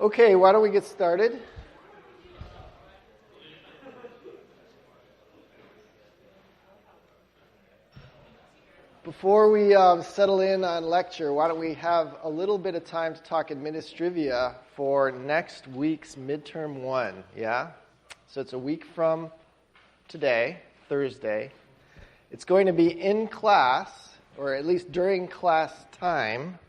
Okay, why don't we get started? Before we settle in on lecture, why don't we have a little bit of time to talk administrivia for next week's midterm 1, yeah? So it's a week from today, Thursday. It's going to be in class, or at least during class time.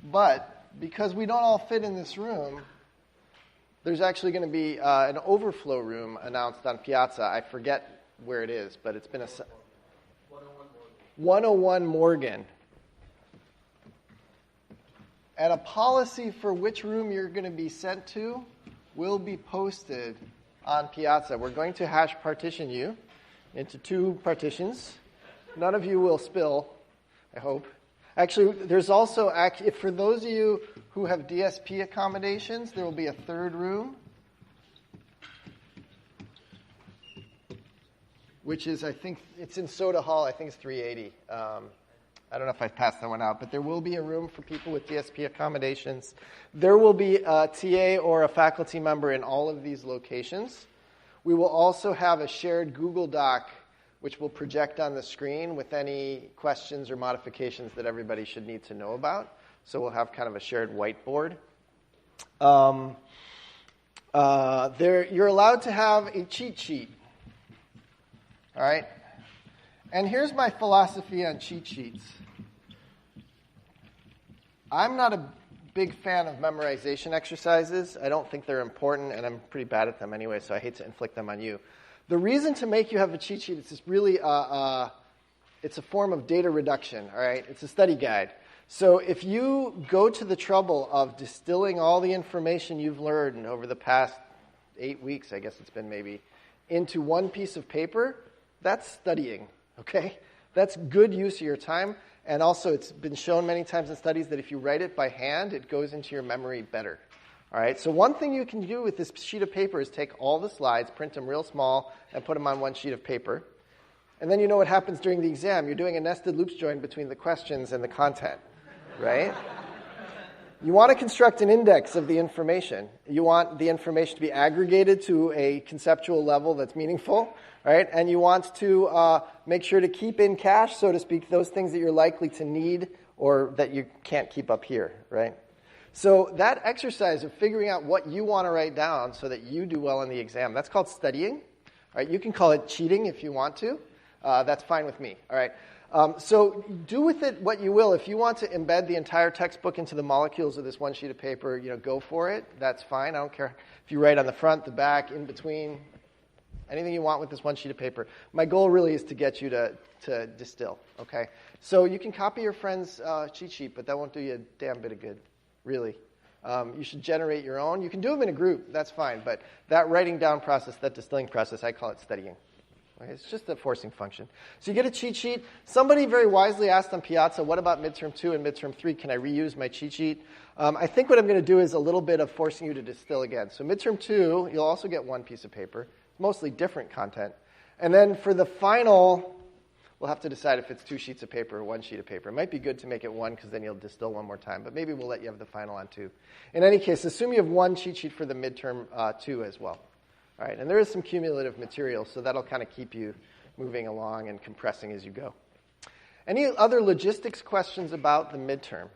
But because we don't all fit in this room, there's actually going to be an overflow room announced on Piazza. I forget where it is, but it's been 101 Morgan. And a policy for which room you're going to be sent to will be posted on Piazza. We're going to hash partition you into 2 partitions. None of you will spill, I hope. Actually, there's also, for those of you who have DSP accommodations, there will be a 3rd room, which is, I think, it's in Soda Hall. I think it's 380. I don't know if I've passed that one out, but there will be a room for people with DSP accommodations. There will be a TA or a faculty member in all of these locations. We will also have a shared Google Doc which will project on the screen with any questions or modifications that everybody should need to know about. So we'll have kind of a shared whiteboard. You're allowed to have a cheat sheet. All right? And here's my philosophy on cheat sheets. I'm not a big fan of memorization exercises. I don't think they're important, and I'm pretty bad at them anyway, so I hate to inflict them on you. The reason to make you have a cheat sheet is just really, it's a form of data reduction, all right? It's a study guide. So if you go to the trouble of distilling all the information you've learned over the past 8 weeks, I guess it's been maybe, into one piece of paper, that's studying, okay? That's good use of your time. And also it's been shown many times in studies that if you write it by hand, it goes into your memory better. All right, so one thing you can do with this sheet of paper is take all the slides, print them real small, and put them on one sheet of paper. And then you know what happens during the exam. You're doing a nested loops join between the questions and the content, right? You want to construct an index of the information. You want the information to be aggregated to a conceptual level that's meaningful, right? And you want to make sure to keep in cache, so to speak, those things that you're likely to need or that you can't keep up here, right? So that exercise of figuring out what you want to write down so that you do well in the exam, that's called studying. All right, you can call it cheating if you want to. That's fine with me. All right. So do with it what you will. If you want to embed the entire textbook into the molecules of this one sheet of paper, go for it. That's fine. I don't care if you write on the front, the back, in between, anything you want with this one sheet of paper. My goal really is to get you to distill. Okay. So you can copy your friend's cheat sheet, but that won't do you a damn bit of good. Really. You should generate your own. You can do them in a group. That's fine. But that writing down process, that distilling process, I call it studying. Okay? It's just a forcing function. So you get a cheat sheet. Somebody very wisely asked on Piazza, what about midterm 2 and midterm 3? Can I reuse my cheat sheet? I think what I'm going to do is a little bit of forcing you to distill again. So midterm 2, you'll also get one piece of paper. It's mostly different content. And then for the final, we'll have to decide if it's 2 sheets of paper or 1 sheet of paper. It might be good to make it 1 because then you'll distill one more time, but maybe we'll let you have the final on 2. In any case, assume you have 1 cheat sheet for the midterm 2 as well. All right, and there is some cumulative material, so that'll kind of keep you moving along and compressing as you go. Any other logistics questions about the midterm?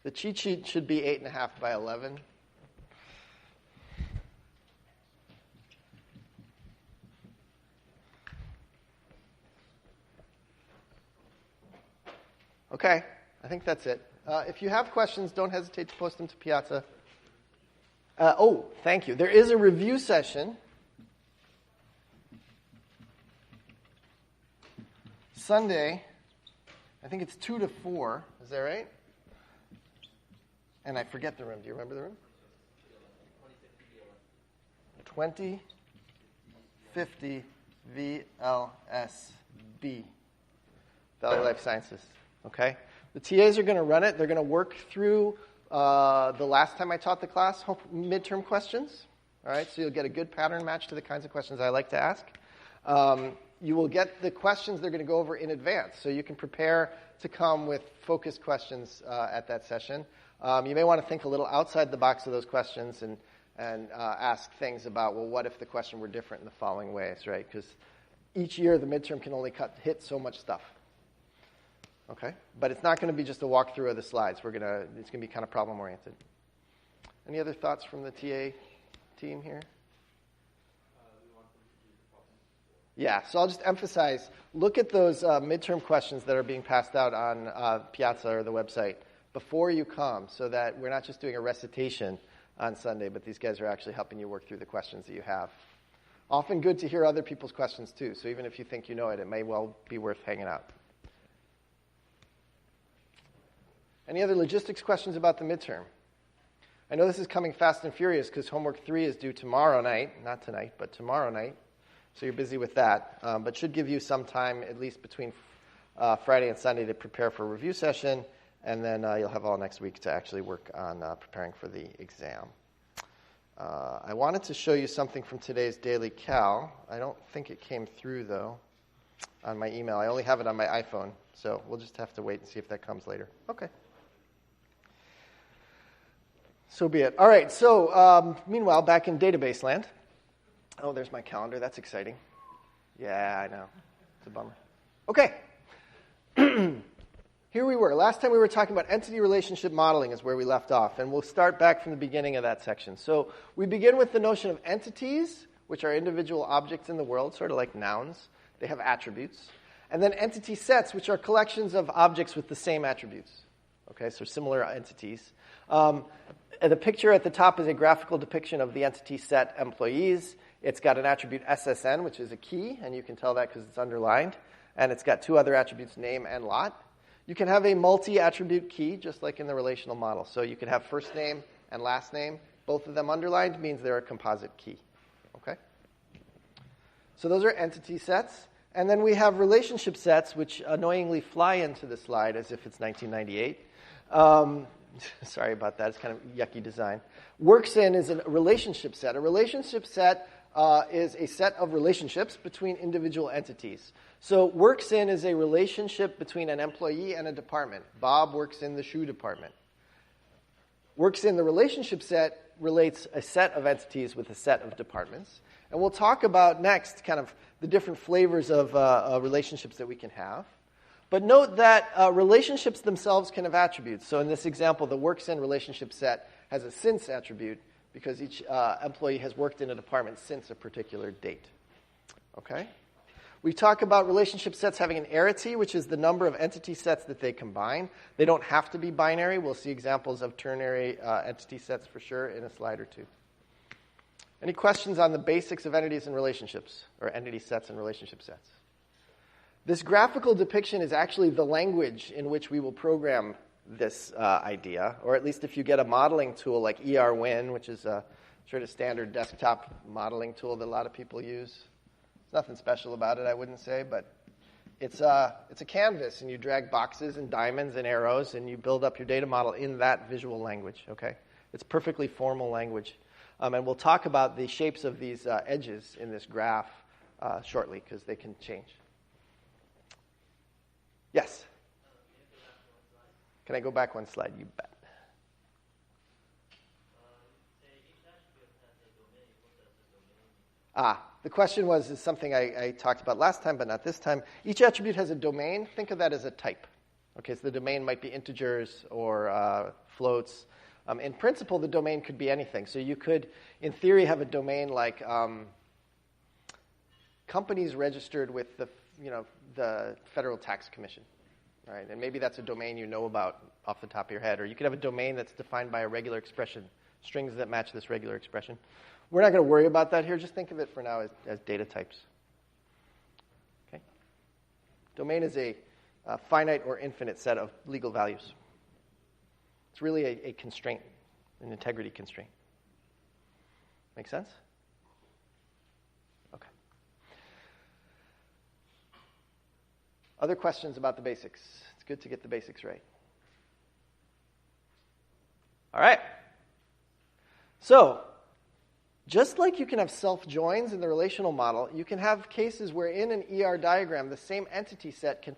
The cheat sheet should be 8.5 by 11. Okay, I think that's it. If you have questions, don't hesitate to post them to Piazza. Thank you. There is a review session Sunday. I think it's 2 to 4. Is that right? And I forget the room. Do you remember the room? 2050 VLSB. Valley Life Sciences. Okay? The TAs are going to run it. They're going to work through the last time I taught the class, midterm questions. All right? So you'll get a good pattern match to the kinds of questions I like to ask. You will get the questions they're going to go over in advance. So you can prepare to come with focused questions at that session. You may want to think a little outside the box of those questions and ask things about, well, what if the question were different in the following ways, right? Because each year the midterm can only hit so much stuff. Okay? But it's not going to be just a walkthrough of the slides. It's going to be kind of problem-oriented. Any other thoughts from the TA team here? Yeah, so I'll just emphasize, look at those midterm questions that are being passed out on Piazza or the website before you come, so that we're not just doing a recitation on Sunday, but these guys are actually helping you work through the questions that you have. Often good to hear other people's questions too, so even if you think you know it, it may well be worth hanging out. Any other logistics questions about the midterm? I know this is coming fast and furious because homework 3 is due tomorrow night, not tonight, but tomorrow night. So you're busy with that, but should give you some time, at least between Friday and Sunday, to prepare for a review session, and then you'll have all next week to actually work on preparing for the exam. I wanted to show you something from today's Daily Cal. I don't think it came through, though, on my email. I only have it on my iPhone, so we'll just have to wait and see if that comes later. Okay. So be it. All right, so meanwhile, back in database land. Oh, there's my calendar. That's exciting. Yeah, I know. It's a bummer. Okay. Here we were. Last time we were talking about entity relationship modeling is where we left off, and we'll start back from the beginning of that section. So we begin with the notion of entities, which are individual objects in the world, sort of like nouns. They have attributes. And then entity sets, which are collections of objects with the same attributes. Okay, so similar entities. The picture at the top is a graphical depiction of the entity set employees. It's got an attribute SSN, which is a key, and you can tell that because it's underlined. And it's got two other attributes, name and lot. You can have a multi-attribute key, just like in the relational model. So you could have first name and last name. Both of them underlined means they're a composite key. Okay? So those are entity sets. And then we have relationship sets, which annoyingly fly into the slide as if it's 1998. Sorry about that. It's kind of yucky design. Works-in is a relationship set. A relationship set is a set of relationships between individual entities. So works-in is a relationship between an employee and a department. Bob works in the shoe department. Works-in, the relationship set, relates a set of entities with a set of departments. And we'll talk about next kind of the different flavors of relationships that we can have. But note that relationships themselves can have attributes. So in this example, the works-in relationship set has a since attribute because each employee has worked in a department since a particular date. Okay? We talk about relationship sets having an arity, which is the number of entity sets that they combine. They don't have to be binary. We'll see examples of ternary entity sets for sure in a slide or two. Any questions on the basics of entities and relationships, or entity sets and relationship sets? This graphical depiction is actually the language in which we will program this idea, or at least if you get a modeling tool like ERWin, which is a sort of standard desktop modeling tool that a lot of people use. There's nothing special about it, I wouldn't say, but it's a canvas, and you drag boxes and diamonds and arrows, and you build up your data model in that visual language, okay? It's perfectly formal language. And we'll talk about the shapes of these edges in this graph shortly, because they can change. Yes? Can I go back one slide? You bet. The question is something I talked about last time, but not this time. Each attribute has a domain. Think of that as a type. Okay, so the domain might be integers or floats. In principle, the domain could be anything. So you could, in theory, have a domain like companies registered with the Federal Tax Commission. All right, and maybe that's a domain you know about off the top of your head. Or you could have a domain that's defined by a regular expression, strings that match this regular expression. We're not going to worry about that here. Just think of it for now as data types. Okay? Domain is a finite or infinite set of legal values. It's really a constraint, an integrity constraint. Make sense? Okay. Other questions about the basics? It's good to get the basics right. All right. So, just like you can have self-joins in the relational model, you can have cases where in an ER diagram, the same entity set can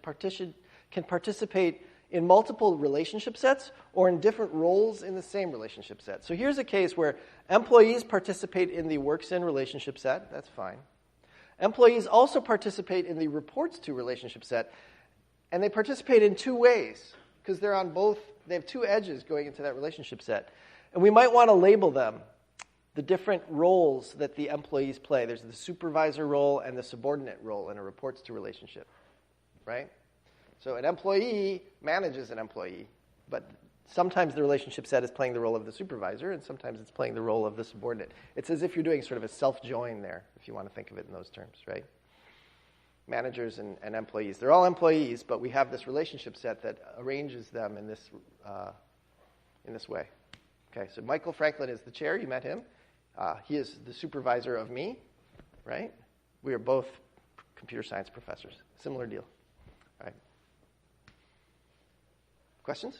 participate in multiple relationship sets or in different roles in the same relationship set. So here's a case where employees participate in the works-in relationship set. That's fine. Employees also participate in the reports-to relationship set, and they participate in two ways because they're on both. They have two edges going into that relationship set. And we might want to label them, the different roles that the employees play. There's the supervisor role and the subordinate role in a reports-to relationship, right? So an employee manages an employee, but sometimes the relationship set is playing the role of the supervisor, and sometimes it's playing the role of the subordinate. It's as if you're doing sort of a self-join there, if you want to think of it in those terms, right? Managers and employees. They're all employees, but we have this relationship set that arranges them in this way. Okay, so Michael Franklin is the chair. You met him. He is the supervisor of me, right? We are both computer science professors. Similar deal. All right. Questions?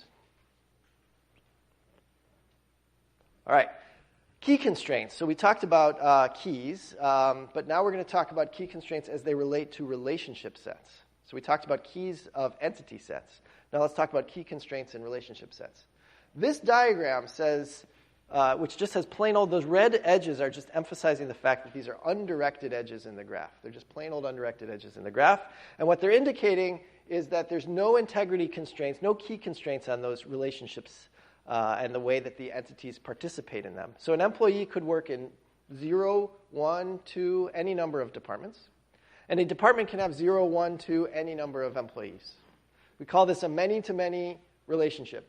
All right. Key constraints. So we talked about keys, but now we're going to talk about key constraints as they relate to relationship sets. So we talked about keys of entity sets. Now let's talk about key constraints in relationship sets. This diagram says, which just has plain old, those red edges are just emphasizing the fact that these are undirected edges in the graph. They're just plain old undirected edges in the graph. And what they're indicating is that there's no integrity constraints, no key constraints on those relationships and the way that the entities participate in them. So an employee could work in 0, 1, 2, any number of departments. And a department can have 0, 1, 2, any number of employees. We call this a many-to-many relationship.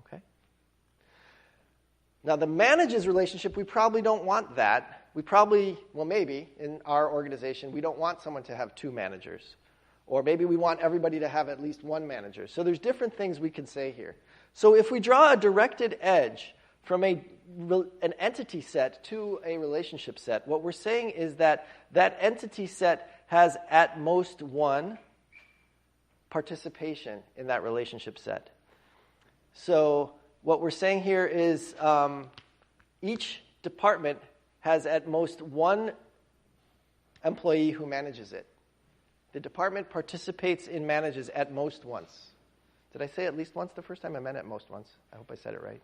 Okay? Now, the manages relationship, we probably don't want that. We probably, well, maybe in our organization, we don't want someone to have two managers. Or maybe we want everybody to have at least one manager. So there's different things we can say here. So if we draw a directed edge from an entity set to a relationship set, what we're saying is that that entity set has at most one participation in that relationship set. So what we're saying here is each department has at most one employee who manages it. The department participates in manages at most once. Did I say at least once the first time? I meant at most once. I hope I said it right.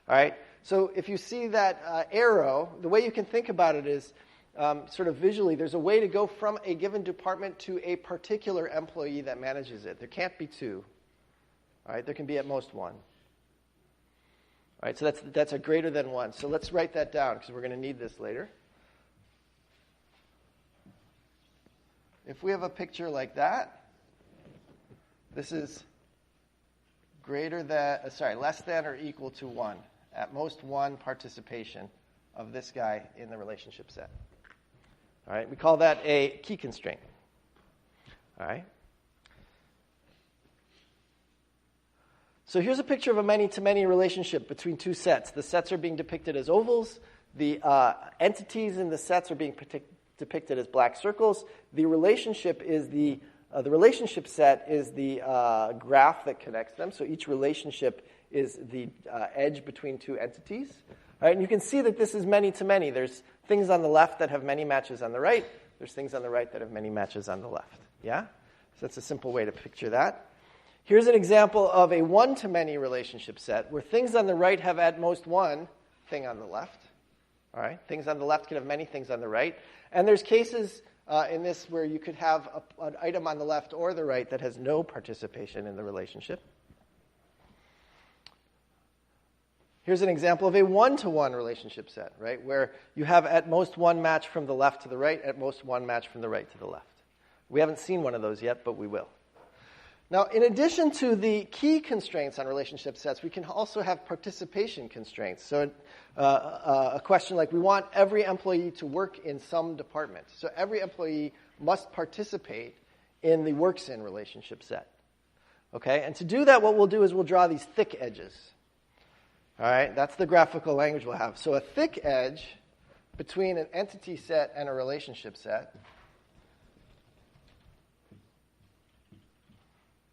All right. So if you see that arrow, the way you can think about it is sort of visually, there's a way to go from a given department to a particular employee that manages it. There can't be two. All right. There can be at most one. All right. So that's a greater than one. So let's write that down because we're going to need this later. If we have a picture like that, this is less than or equal to 1. At most one participation of this guy in the relationship set. All right, we call that a key constraint. All right. So here's a picture of a many-to-many relationship between two sets. The sets are being depicted as ovals. The entities in the sets are being depicted as black circles. The relationship is the relationship set is the graph that connects them. So each relationship is the edge between two entities. All right, and you can see that this is many-to-many. There's things on the left that have many matches on the right. There's things on the right that have many matches on the left. Yeah? So that's a simple way to picture that. Here's an example of a one-to-many relationship set where things on the right have at most one thing on the left. All right, things on the left can have many things on the right. And there's cases in this where you could have an item on the left or the right that has no participation in the relationship. Here's an example of a one-to-one relationship set, right, where you have at most one match from the left to the right, at most one match from the right to the left. We haven't seen one of those yet, but we will. Now, in addition to the key constraints on relationship sets, we can also have participation constraints. So a question like, we want every employee to work in some department. So every employee must participate in the works-in relationship set. Okay? And to do that, what we'll do is we'll draw these thick edges. All right? That's the graphical language we'll have. So a thick edge between an entity set and a relationship set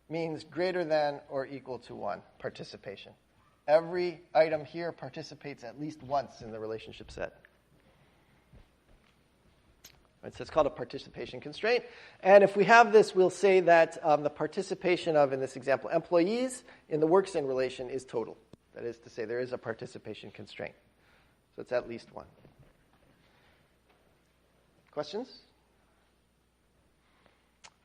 means greater than or equal to 1, participation. Every item here participates at least once in the relationship set. Right, so it's called a participation constraint. And if we have this, we'll say that the participation of, in this example, employees in the works in relation is total. That is to say, there is a participation constraint. So it's at least 1. Questions?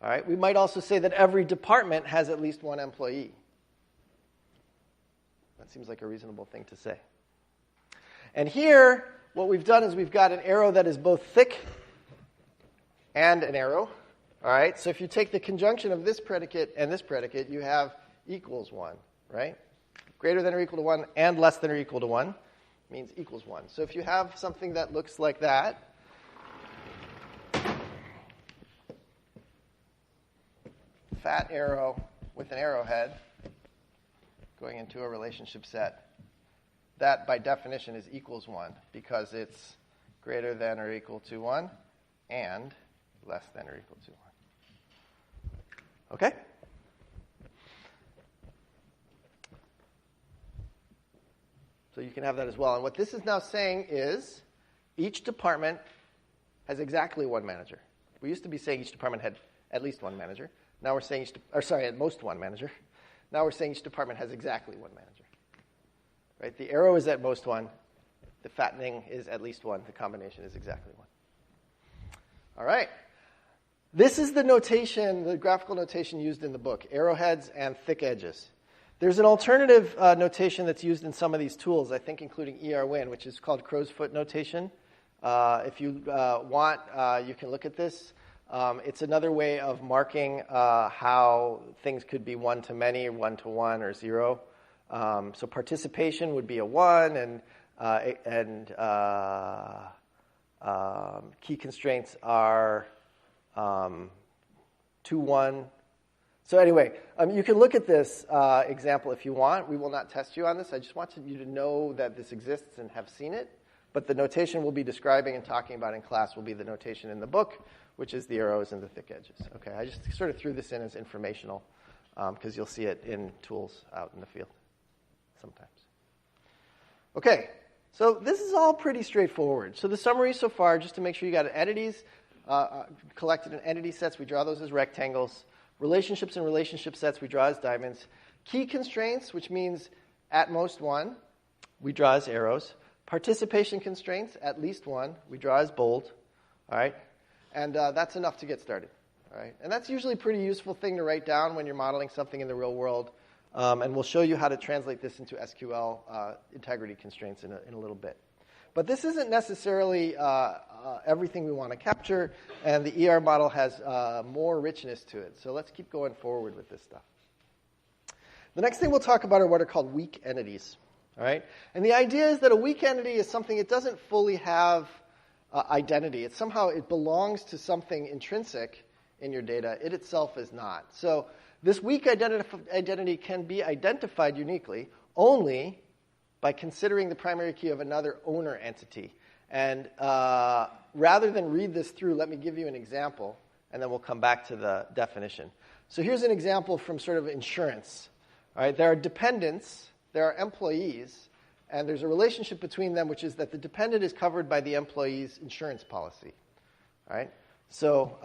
All right. We might also say that every department has at least 1 employee. That seems like a reasonable thing to say. And here, what we've done is we've got an arrow that is both thick and an arrow. All right. So if you take the conjunction of this predicate and this predicate, you have equals 1, right? Greater than or equal to 1 and less than or equal to 1 means equals 1. So if you have something that looks like that, fat arrow with an arrowhead going into a relationship set, that by definition is equals 1 because it's greater than or equal to 1 and less than or equal to 1. Okay? So you can have that as well. And what this is now saying is each department has exactly 1 manager. We used to be saying each department had at least 1 manager. Now we're saying at most 1 manager. Now we're saying each department has exactly 1 manager. Right? The arrow is at most 1. The fattening is at least 1. The combination is exactly 1. All right. This is the notation, the graphical notation used in the book, arrowheads and thick edges. There's an alternative notation that's used in some of these tools, I think including ERWin, which is called crow's foot notation. If you want, you can look at this. It's another way of marking how things could be one to many, 1 to 1, or 0. So participation would be a 1, and key constraints are 2, 1. So anyway, you can look at this example if you want. We will not test you on this. I just wanted you to know that this exists and have seen it. But the notation we'll be describing and talking about in class will be the notation in the book, which is the arrows and the thick edges. Okay, I just sort of threw this in as informational because you'll see it in tools out in the field sometimes. Okay, so this is all pretty straightforward. So the summary so far, just to make sure you got entities collected in entity sets, we draw those as rectangles. Relationships and relationship sets, we draw as diamonds. Key constraints, which means at most 1, we draw as arrows. Participation constraints, at least 1, we draw as bold. All right? And that's enough to get started. All right? And that's usually a pretty useful thing to write down when you're modeling something in the real world. And we'll show you how to translate this into SQL integrity constraints in a little bit. But this isn't necessarily everything we want to capture, and the ER model has more richness to it. So let's keep going forward with this stuff. The next thing we'll talk about are what are called weak entities. All right? And the idea is that a weak entity is something it doesn't fully have identity. It belongs to something intrinsic in your data. It itself is not. So this weak identity can be identified uniquely only by considering the primary key of another owner entity. And rather than read this through, let me give you an example, and then we'll come back to the definition. So here's an example from sort of insurance. All right, there are dependents, there are employees, and there's a relationship between them, which is that the dependent is covered by the employee's insurance policy. All right, so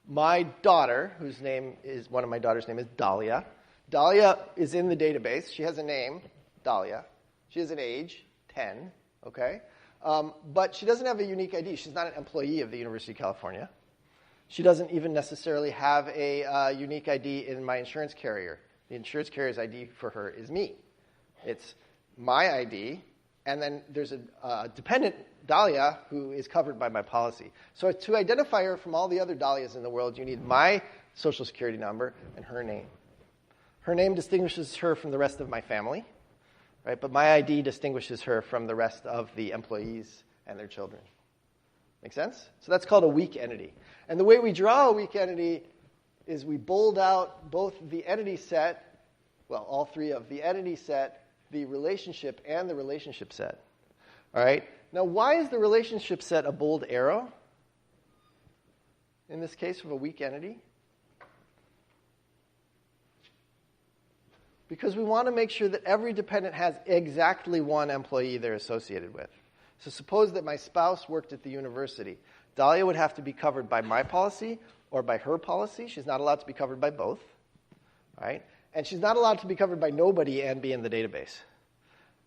my daughter, one of my daughter's name is Dahlia. Dahlia is in the database. She has a name, Dahlia. She has an age, 10, okay? But she doesn't have a unique ID. She's not an employee of the University of California. She doesn't even necessarily have a unique ID in my insurance carrier. The insurance carrier's ID for her is me. It's my ID, and then there's a dependent, Dahlia, who is covered by my policy. So to identify her from all the other Dahlias in the world, you need my social security number and her name. Her name distinguishes her from the rest of my family, right? But my ID distinguishes her from the rest of the employees and their children. Make sense? So that's called a weak entity. And the way we draw a weak entity is we bold out both the entity set, well, all three of the entity set, the relationship, and the relationship set. All right? Now, why is the relationship set a bold arrow in this case of a weak entity? because we want to make sure that every dependent has exactly one employee they're associated with. So suppose that my spouse worked at the university. Dahlia would have to be covered by my policy or by her policy. She's not allowed to be covered by both, right? And she's not allowed to be covered by nobody and be in the database,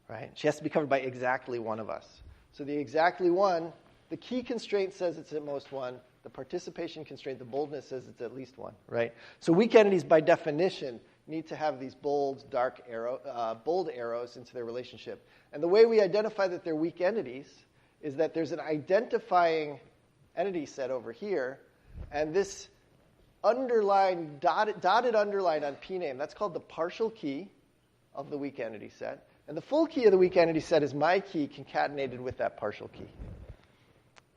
right? She has to be covered by exactly one of us. So the exactly one, the key constraint says it's at most one. The participation constraint, the boldness, says it's at least one, right? So weak entities, by definition, need to have these bold arrows into their relationship. And the way we identify that they're weak entities is that there's an identifying entity set over here, and this underline, dotted underline on P name, that's called the partial key of the weak entity set. And the full key of the weak entity set is my key concatenated with that partial key.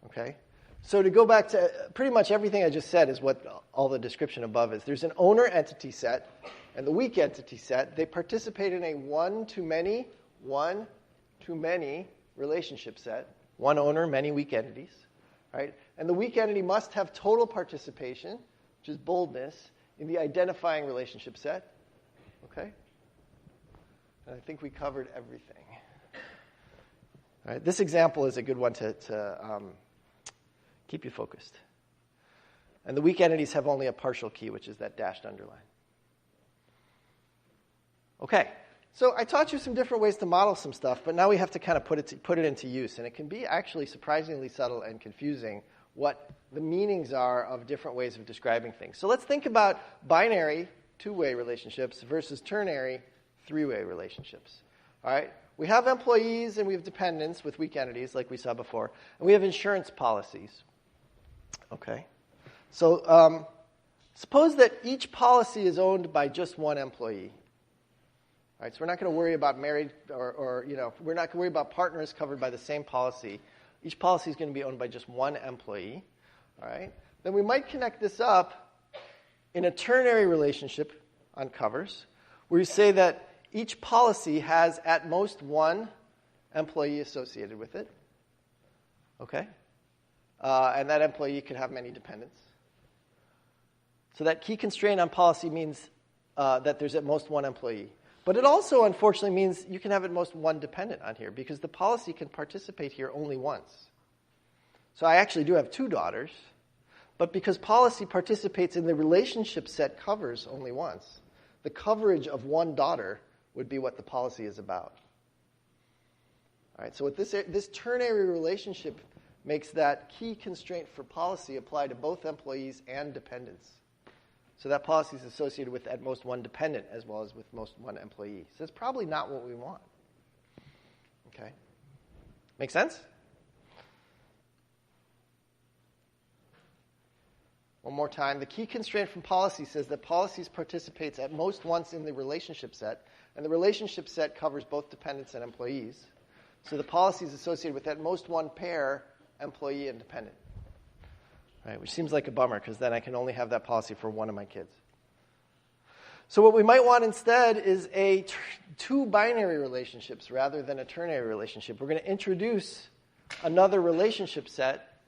Okay? So to go back to pretty much everything I just said is what all the description above is. There's an owner entity set and the weak entity set. They participate in a one-to-many relationship set. One owner, many weak entities. Right? And the weak entity must have total participation, which is boldness, in the identifying relationship set. Okay? And I think we covered everything. All right? This example is a good one to keep you focused. And the weak entities have only a partial key, which is that dashed underline. Okay, so I taught you some different ways to model some stuff, but now we have to kind of put it into use. And it can be actually surprisingly subtle and confusing what the meanings are of different ways of describing things. So let's think about binary, two-way relationships versus ternary, three-way relationships. All right? We have employees and we have dependents with weak entities, like we saw before, and we have insurance policies. Okay? So suppose that each policy is owned by just one employee. All right, so we're not going to worry about married or we're not going to worry about partners covered by the same policy. Each policy is going to be owned by just one employee. All right? Then we might connect this up in a ternary relationship on covers, where you say that each policy has at most one employee associated with it. Okay? And that employee could have many dependents. So that key constraint on policy means that there's at most one employee. But it also, unfortunately, means you can have at most one dependent on here because the policy can participate here only once. So I actually do have two daughters, but because policy participates in the relationship set covers only once, the coverage of one daughter would be what the policy is about. All right, so with this ternary relationship makes that key constraint for policy apply to both employees and dependents. So that policy is associated with at most one dependent as well as with most one employee. So that's probably not what we want. Okay? Make sense? One more time. The key constraint from policy says that policies participates at most once in the relationship set, and the relationship set covers both dependents and employees. So the policy is associated with at most one pair, employee and dependent. Right, which seems like a bummer because then I can only have that policy for one of my kids. So what we might want instead is two binary relationships rather than a ternary relationship. We're going to introduce another relationship set,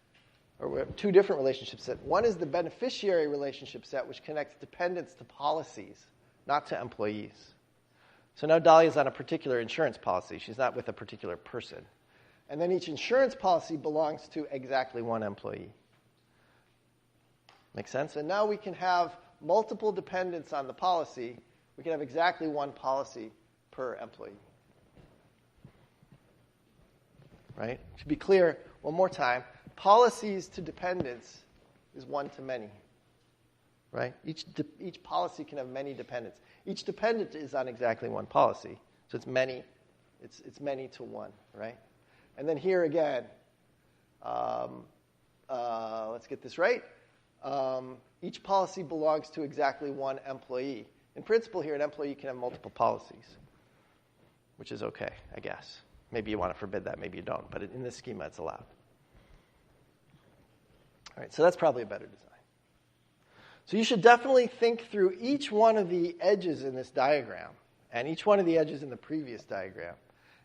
or we have two different relationship sets. One is the beneficiary relationship set, which connects dependents to policies, not to employees. So now Dahlia's on a particular insurance policy. She's not with a particular person. And then each insurance policy belongs to exactly one employee. Make sense? And now we can have multiple dependents on the policy. We can have exactly one policy per employee. Right? To be clear, one more time, policies to dependents is one to many. Right? Each policy can have many dependents. Each dependent is on exactly one policy. So it's many. It's many to one. Right? And then here again, let's get this right. Each policy belongs to exactly one employee. In principle here, an employee can have multiple policies, which is okay, I guess. Maybe you want to forbid that, maybe you don't, but in this schema, it's allowed. All right, so that's probably a better design. So you should definitely think through each one of the edges in this diagram and each one of the edges in the previous diagram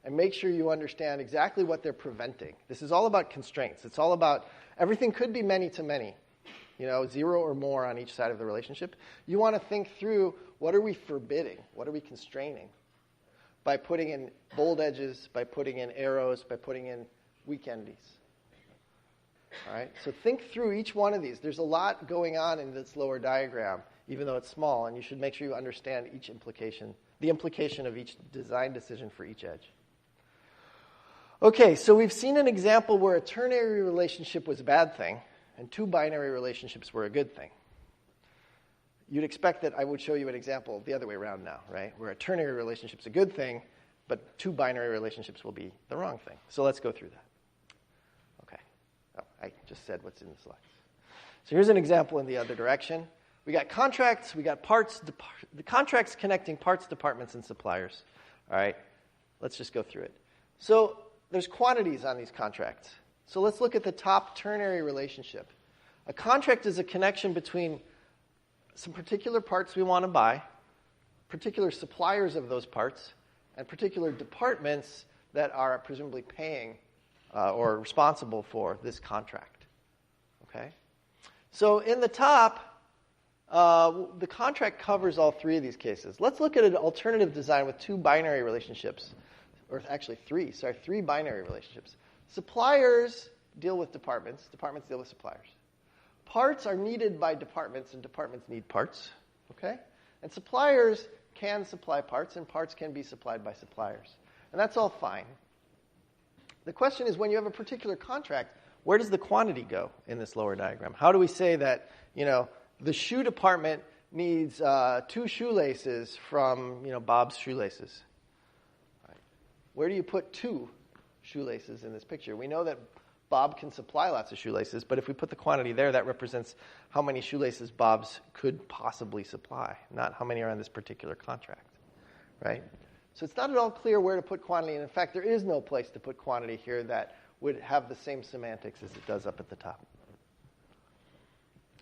and make sure you understand exactly what they're preventing. This is all about constraints. It's all about everything could be many to many. 0 or more on each side of the relationship. You want to think through, what are we forbidding? What are we constraining? By putting in bold edges, by putting in arrows, by putting in weak entities. All right, so think through each one of these. There's a lot going on in this lower diagram, even though it's small, and you should make sure you understand each implication, the implication of each design decision for each edge. Okay, so we've seen an example where a ternary relationship was a bad thing, and two binary relationships were a good thing. You'd expect that I would show you an example the other way around now, right? Where a ternary relationship is a good thing, but two binary relationships will be the wrong thing. So let's go through that. Okay. Oh, I just said what's in the slides. So here's an example in the other direction. We got contracts, we got parts, the contracts connecting parts, departments, and suppliers. All right, let's just go through it. So there's quantities on these contracts. So let's look at the top ternary relationship. A contract is a connection between some particular parts we want to buy, particular suppliers of those parts, and particular departments that are presumably paying or responsible for this contract. Okay? So in the top, the contract covers all three of these cases. Let's look at an alternative design with two binary relationships, or actually three binary relationships. Suppliers deal with departments. Departments deal with suppliers. Parts are needed by departments, and departments need parts. Okay? And suppliers can supply parts, and parts can be supplied by suppliers. And that's all fine. The question is, when you have a particular contract, where does the quantity go in this lower diagram? How do we say that, the shoe department needs 2 shoelaces from, Bob's shoelaces? Right. Where do you put 2 shoelaces in this picture? We know that Bob can supply lots of shoelaces, but if we put the quantity there, that represents how many shoelaces Bob's could possibly supply, not how many are on this particular contract, right? So it's not at all clear where to put quantity, and in fact, there is no place to put quantity here that would have the same semantics as it does up at the top.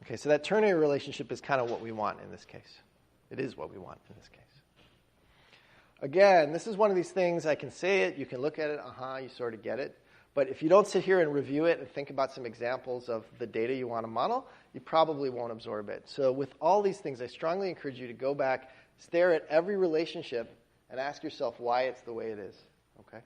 Okay, so that ternary relationship is kind of what we want in this case. It is what we want in this case. Again, this is one of these things, I can say it, you can look at it, you sort of get it. But if you don't sit here and review it and think about some examples of the data you want to model, you probably won't absorb it. So with all these things, I strongly encourage you to go back, stare at every relationship, and ask yourself why it's the way it is. Okay?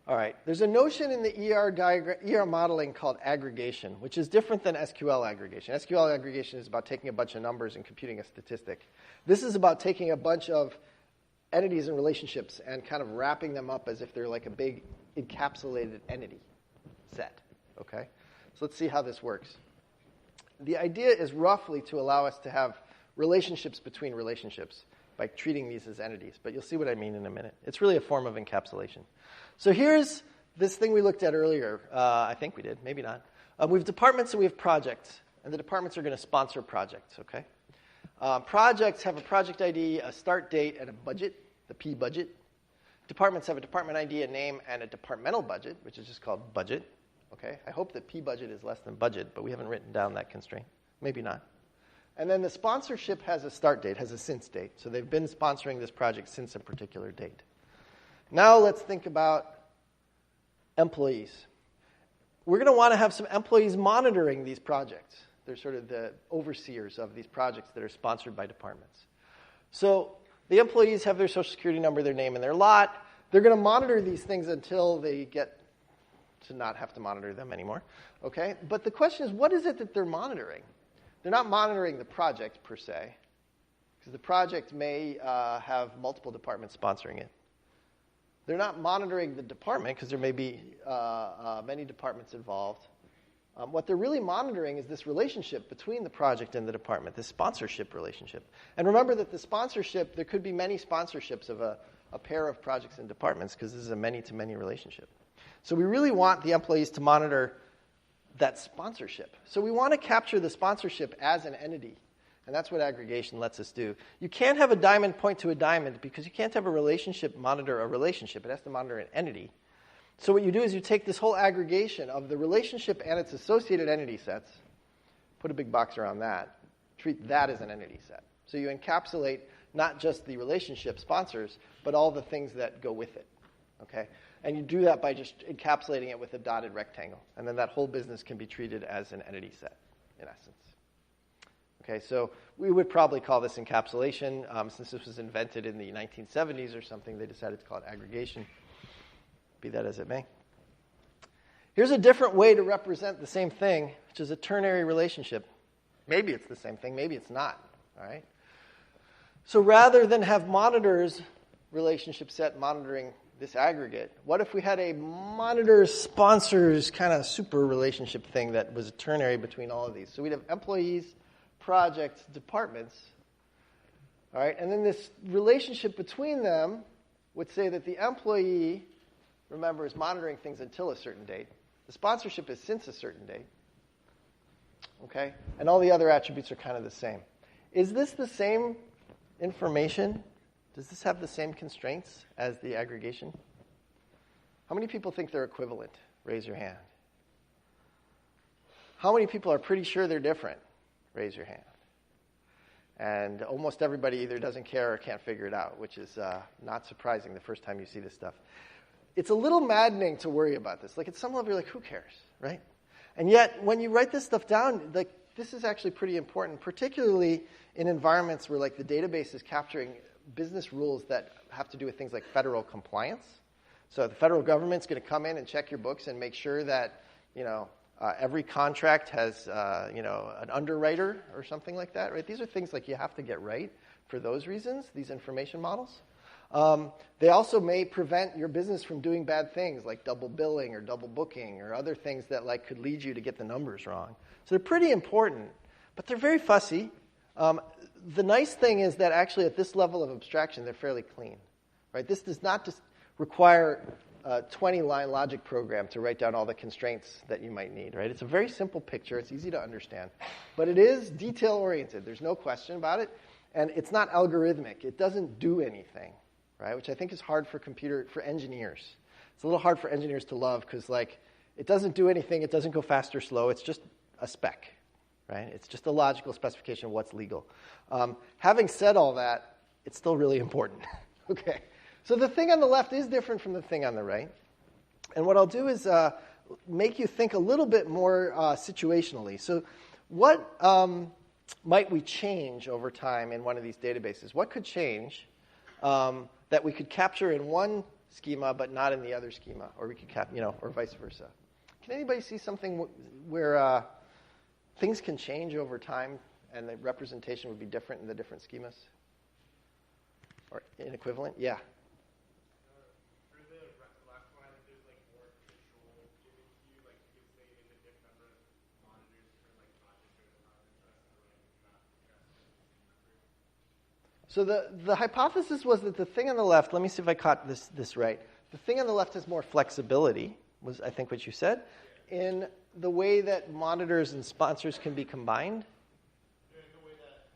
All right. There's a notion in the ER modeling called aggregation, which is different than SQL aggregation. SQL aggregation is about taking a bunch of numbers and computing a statistic. This is about taking a bunch of entities and relationships and kind of wrapping them up as if they're like a big encapsulated entity set. Okay? So let's see how this works. The idea is roughly to allow us to have relationships between relationships by treating these as entities. But you'll see what I mean in a minute. It's really a form of encapsulation. So here's this thing we looked at earlier. I think we did, maybe not. We have departments and we have projects. And the departments are going to sponsor projects, okay? Projects have a project ID, a start date, and a budget, the P budget. Departments have a department ID, a name, and a departmental budget, which is just called budget. Okay? I hope that P budget is less than budget, but we haven't written down that constraint. Maybe not. And then the sponsorship has a start date, has a since date. So they've been sponsoring this project since a particular date. Now let's think about employees. We're going to want to have some employees monitoring these projects. They're sort of the overseers of these projects that are sponsored by departments. So the employees have their social security number, their name, and their lot. They're going to monitor these things until they get to not have to monitor them anymore. Okay? But the question is, what is it that they're monitoring? They're not monitoring the project per se, because the project may have multiple departments sponsoring it. They're not monitoring the department, because there may be many departments involved. What they're really monitoring is this relationship between the project and the department, this sponsorship relationship. And remember that the sponsorship, there could be many sponsorships of a pair of projects and departments, because this is a many-to-many relationship. So we really want the employees to monitor that sponsorship. So we want to capture the sponsorship as an entity, and that's what aggregation lets us do. You can't have a diamond point to a diamond, because you can't have a relationship monitor a relationship. It has to monitor an entity. So what you do is you take this whole aggregation of the relationship and its associated entity sets, put a big box around that, treat that as an entity set. So you encapsulate not just the relationship sponsors, but all the things that go with it. Okay? And you do that by just encapsulating it with a dotted rectangle. And then that whole business can be treated as an entity set, in essence. Okay, so we would probably call this encapsulation. Since this was invented in the 1970s or something, they decided to call it aggregation. Be that as it may. Here's a different way to represent the same thing, which is a ternary relationship. Maybe it's the same thing, maybe it's not. All right. So rather than have monitors relationship set monitoring this aggregate, what if we had a monitors sponsors kind of super relationship thing that was a ternary between all of these? So we'd have employees, projects, departments. All right, and then this relationship between them would say that the employee, remember, is monitoring things until a certain date. The sponsorship is since a certain date. Okay? And all the other attributes are kind of the same. Is this the same information? Does this have the same constraints as the aggregation? How many people think they're equivalent? Raise your hand. How many people are pretty sure they're different? Raise your hand. And almost everybody either doesn't care or can't figure it out, which is not surprising the first time you see this stuff. It's a little maddening to worry about this. Like, at some level, you're like, who cares, right? And yet, when you write this stuff down, like, this is actually pretty important, particularly in environments where, like, the database is capturing business rules that have to do with things like federal compliance. So the federal government's going to come in and check your books and make sure that, every contract has, an underwriter or something like that, right? These are things like you have to get right for those reasons, these information models. They also may prevent your business from doing bad things like double billing or double booking or other things that like could lead you to get the numbers wrong. So they're pretty important, but they're very fussy. The nice thing is that actually at this level of abstraction, they're fairly clean, right? This does not just require a 20-line logic program to write down all the constraints that you might need, right? It's a very simple picture. It's easy to understand. But it is detail-oriented. There's no question about it. And it's not algorithmic. It doesn't do anything, right? Which I think is hard for engineers. It's a little hard for engineers to love because, like, it doesn't do anything. It doesn't go fast or slow. It's just a spec, right? It's just a logical specification of what's legal. Having said all that, it's still really important. Okay. So the thing on the left is different from the thing on the right. And what I'll do is make you think a little bit more situationally. So what might we change over time in one of these databases? What could change that we could capture in one schema but not in the other schema? Or we could or vice versa. Can anybody see something where things can change over time and the representation would be different in the different schemas? Or inequivalent? Yeah. So the hypothesis was that the thing on the left, let me see if I caught this right. The thing on the left has more flexibility, was I think what you said, in the way that monitors and sponsors can be combined. The way that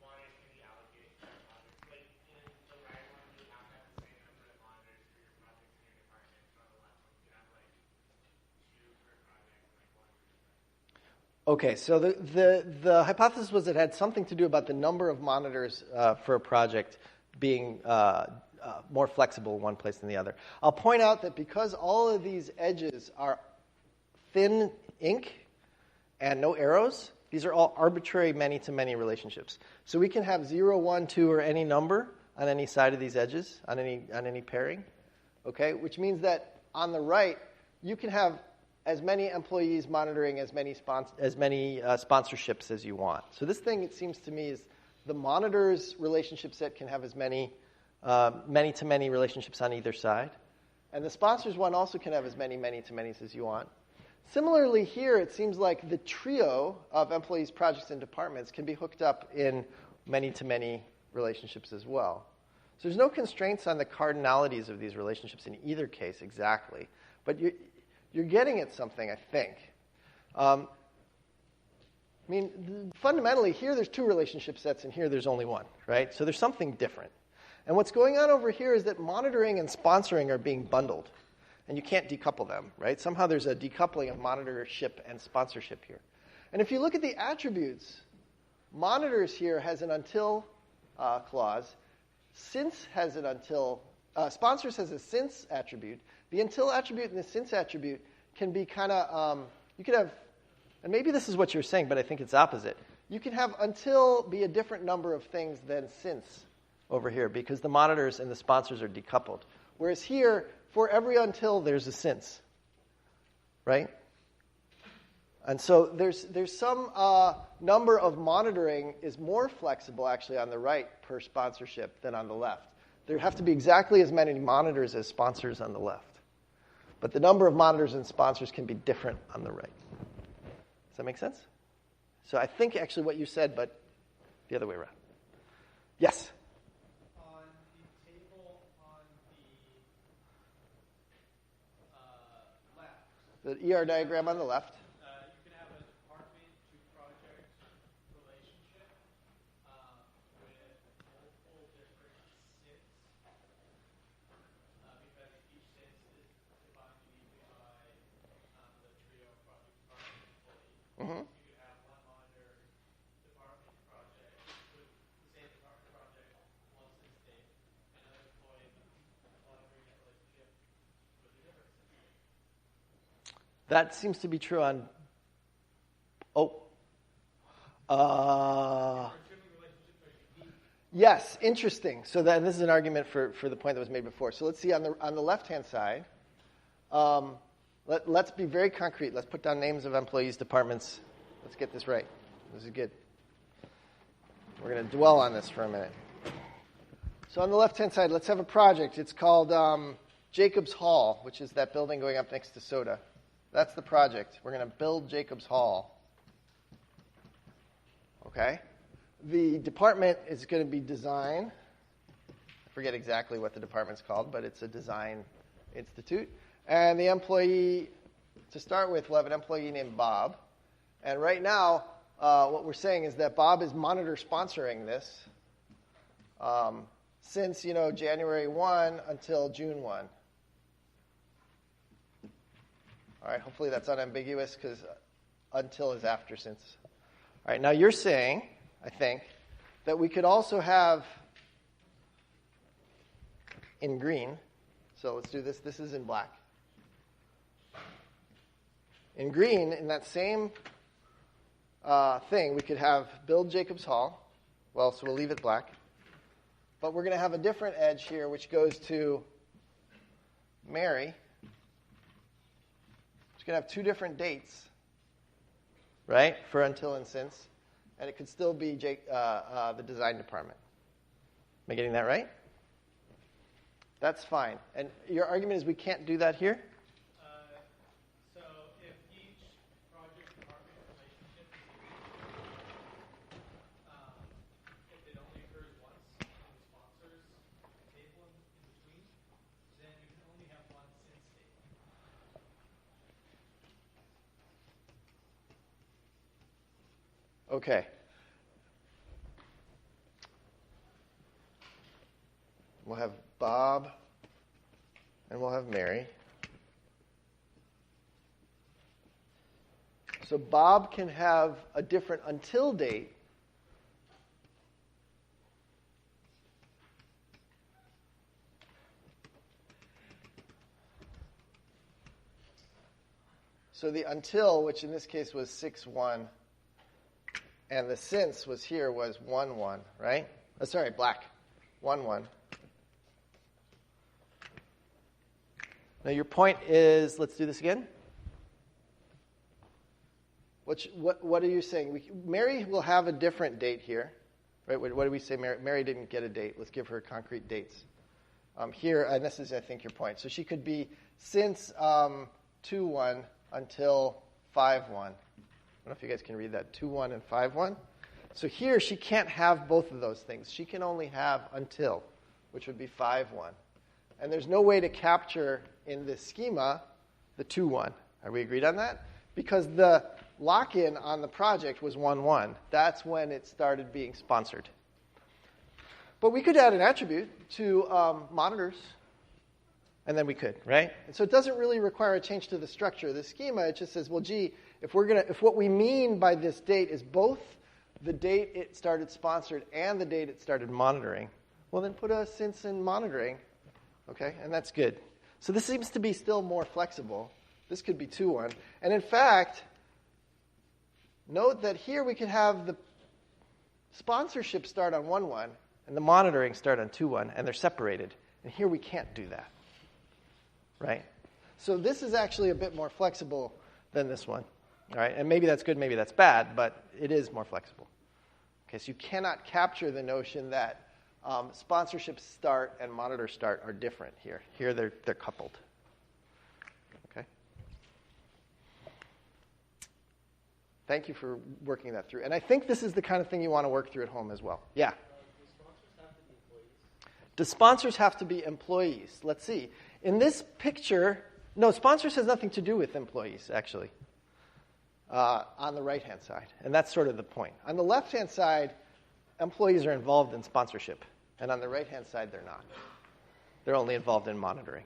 monitors can be allocated to monitors. Like in the right one, you have to have the same number of monitors for your projects in your department. On the left one, you have like 2 per project, like 1 per department. Okay, so the hypothesis was it had something to do about the number of monitors for a project being more flexible in one place than the other. I'll point out that because all of these edges are thin ink and no arrows, these are all arbitrary many-to-many relationships. So we can have 0, 1, 2, or any number on any side of these edges, on any pairing, okay? Which means that on the right, you can have as many employees monitoring as many sponsorships as you want. So this thing, it seems to me, is the monitors relationship set can have as many many-to-many relationships on either side. And the sponsors one also can have as many many-to-manys as you want. Similarly here, it seems like the trio of employees, projects, and departments can be hooked up in many-to-many relationships as well. So there's no constraints on the cardinalities of these relationships in either case exactly. But you're getting at something, I think. Fundamentally, here there's 2 relationship sets, and here there's only 1, right? So there's something different. And what's going on over here is that monitoring and sponsoring are being bundled, and you can't decouple them, right? Somehow there's a decoupling of monitorship and sponsorship here. And if you look at the attributes, monitors here has an until clause, since has an until, sponsors has a since attribute, The until attribute and the since attribute can be kind of, you could have, and maybe this is what you're saying, but I think it's opposite. You can have until be a different number of things than since over here because the monitors and the sponsors are decoupled. Whereas here, for every until, there's a since, right? And so there's some number of monitoring is more flexible actually on the right per sponsorship than on the left. There have to be exactly as many monitors as sponsors on the left. But the number of monitors and sponsors can be different on the right. Does that make sense? So I think actually what you said, but the other way around. Yes? On the table on the left, The ER diagram on the left. you can have a department-to-project relationship with multiple different SINs, because each SIN is defined uniquely by the trio of project department employee. Mm-hmm. You could have one monitor department project with the same department project, one SIN state, another employee monitoring that relationship with a different SIN state. That seems to be true on. Yes, interesting. So this is an argument for the point that was made before. So let's see on the left-hand side. Let's be very concrete. Let's put down names of employees, departments. Let's get this right. This is good. We're going to dwell on this for a minute. So on the left-hand side, let's have a project. It's called Jacobs Hall, which is that building going up next to Soda. That's the project. We're going to build Jacobs Hall. Okay? The department is going to be design. I forget exactly what the department's called, but it's a design institute. And the employee, to start with, we'll have an employee named Bob. And right now, what we're saying is that Bob is monitor sponsoring this since, January 1 until June 1. All right, hopefully that's unambiguous because until is after since. All right, now you're saying, I think, that we could also have in green. So let's do this. This is in black. In green, in that same thing, we could have build Jacobs Hall. Well, so we'll leave it black. But we're going to have a different edge here, which goes to Mary. It's going to have two different dates, right, for until and since. And it could still be the design department. Am I getting that right? That's fine. And your argument is we can't do that here? So if each project department relationship is if it only occurs once in the sponsors table in between, then you can only have one SIN state. Okay. We'll have Bob, and we'll have Mary. So Bob can have a different until date. So the until, which in this case was 6-1, and the since was here was 1-1, right? Sorry, black. 1-1. Now your point is, let's do this again. What are you saying? Mary will have a different date here, right? What do we say? Mary didn't get a date. Let's give her concrete dates. Here, and this is, I think, your point. So she could be since 2-1 until 5-1. I don't know if you guys can read that, 2-1 and 5-1. So here, she can't have both of those things. She can only have until, which would be 5-1. And there's no way to capture in this schema the 2-1. Are we agreed on that? Because the lock-in on the project was 1-1. That's when it started being sponsored. But we could add an attribute to monitors, and then we could, right? And so it doesn't really require a change to the structure of the schema. It just says, well, gee, if what we mean by this date is both the date it started sponsored and the date it started monitoring, well, then put a since in monitoring, okay? And that's good. So this seems to be still more flexible. This could be 2-1. And in fact, note that here we could have the sponsorship start on 1-1 and the monitoring start on 2-1, and they're separated. And here we can't do that, right? So this is actually a bit more flexible than this one, all right? And maybe that's good, maybe that's bad, but it is more flexible. Okay, so you cannot capture the notion that sponsorship start and monitor start are different here. Here they're coupled. Okay. Thank you for working that through. And I think this is the kind of thing you want to work through at home as well. Yeah? Do sponsors have to be employees? Let's see. In this picture, no, sponsors has nothing to do with employees, actually, on the right-hand side. And that's sort of the point. On the left-hand side, employees are involved in sponsorship. And on the right-hand side, they're not. They're only involved in monitoring.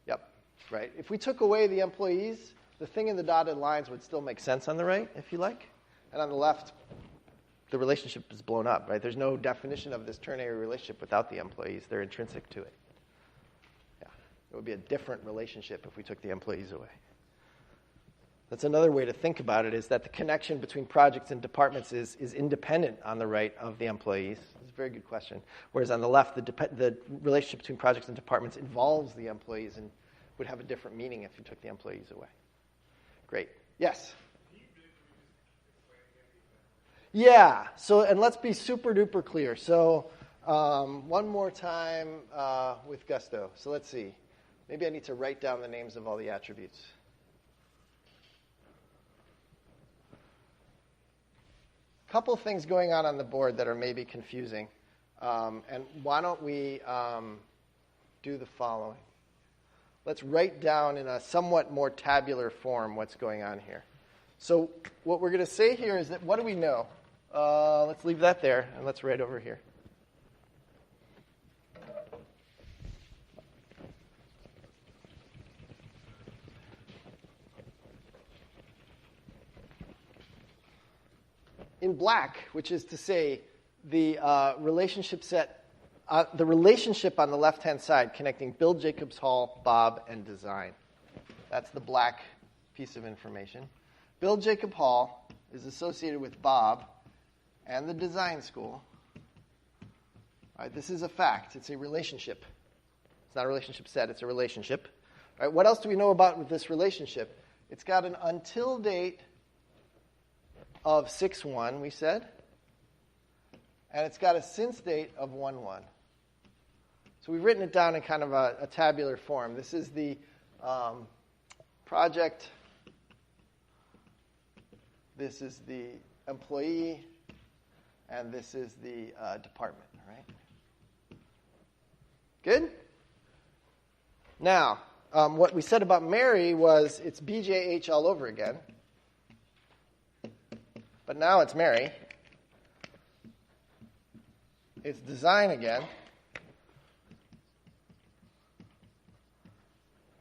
Yep, right. If we took away the employees, the thing in the dotted lines would still make sense on the right, if you like. And on the left, the relationship is blown up, right? There's no definition of this ternary relationship without the employees. They're intrinsic to it. Yeah, it would be a different relationship if we took the employees away. That's another way to think about it, is that the connection between projects and departments is independent on the right of the employees. It's a very good question. Whereas on the left, the relationship between projects and departments involves the employees and would have a different meaning if you took the employees away. Great. Yes? Yeah. So, and let's be super duper clear. So, one more time with gusto. So let's see. Maybe I need to write down the names of all the attributes. Couple things going on the board that are maybe confusing. And why don't we do the following? Let's write down in a somewhat more tabular form what's going on here. So what we're going to say here is that, what do we know? Let's leave that there, and let's write over here. In black, which is to say the relationship set, the relationship on the left-hand side connecting Bill Jacobs Hall, Bob, and design. That's the black piece of information. Bill Jacob Hall is associated with Bob and the design school. All right, this is a fact. It's a relationship. It's not a relationship set. It's a relationship. All right, what else do we know about this relationship? It's got an until date of 6-1, we said. And it's got a since date of 1-1. So we've written it down in kind of a tabular form. This is the project. This is the employee. And this is the department, right? Good? Now, what we said about Mary was it's BJH all over again. But now it's Mary. It's design again.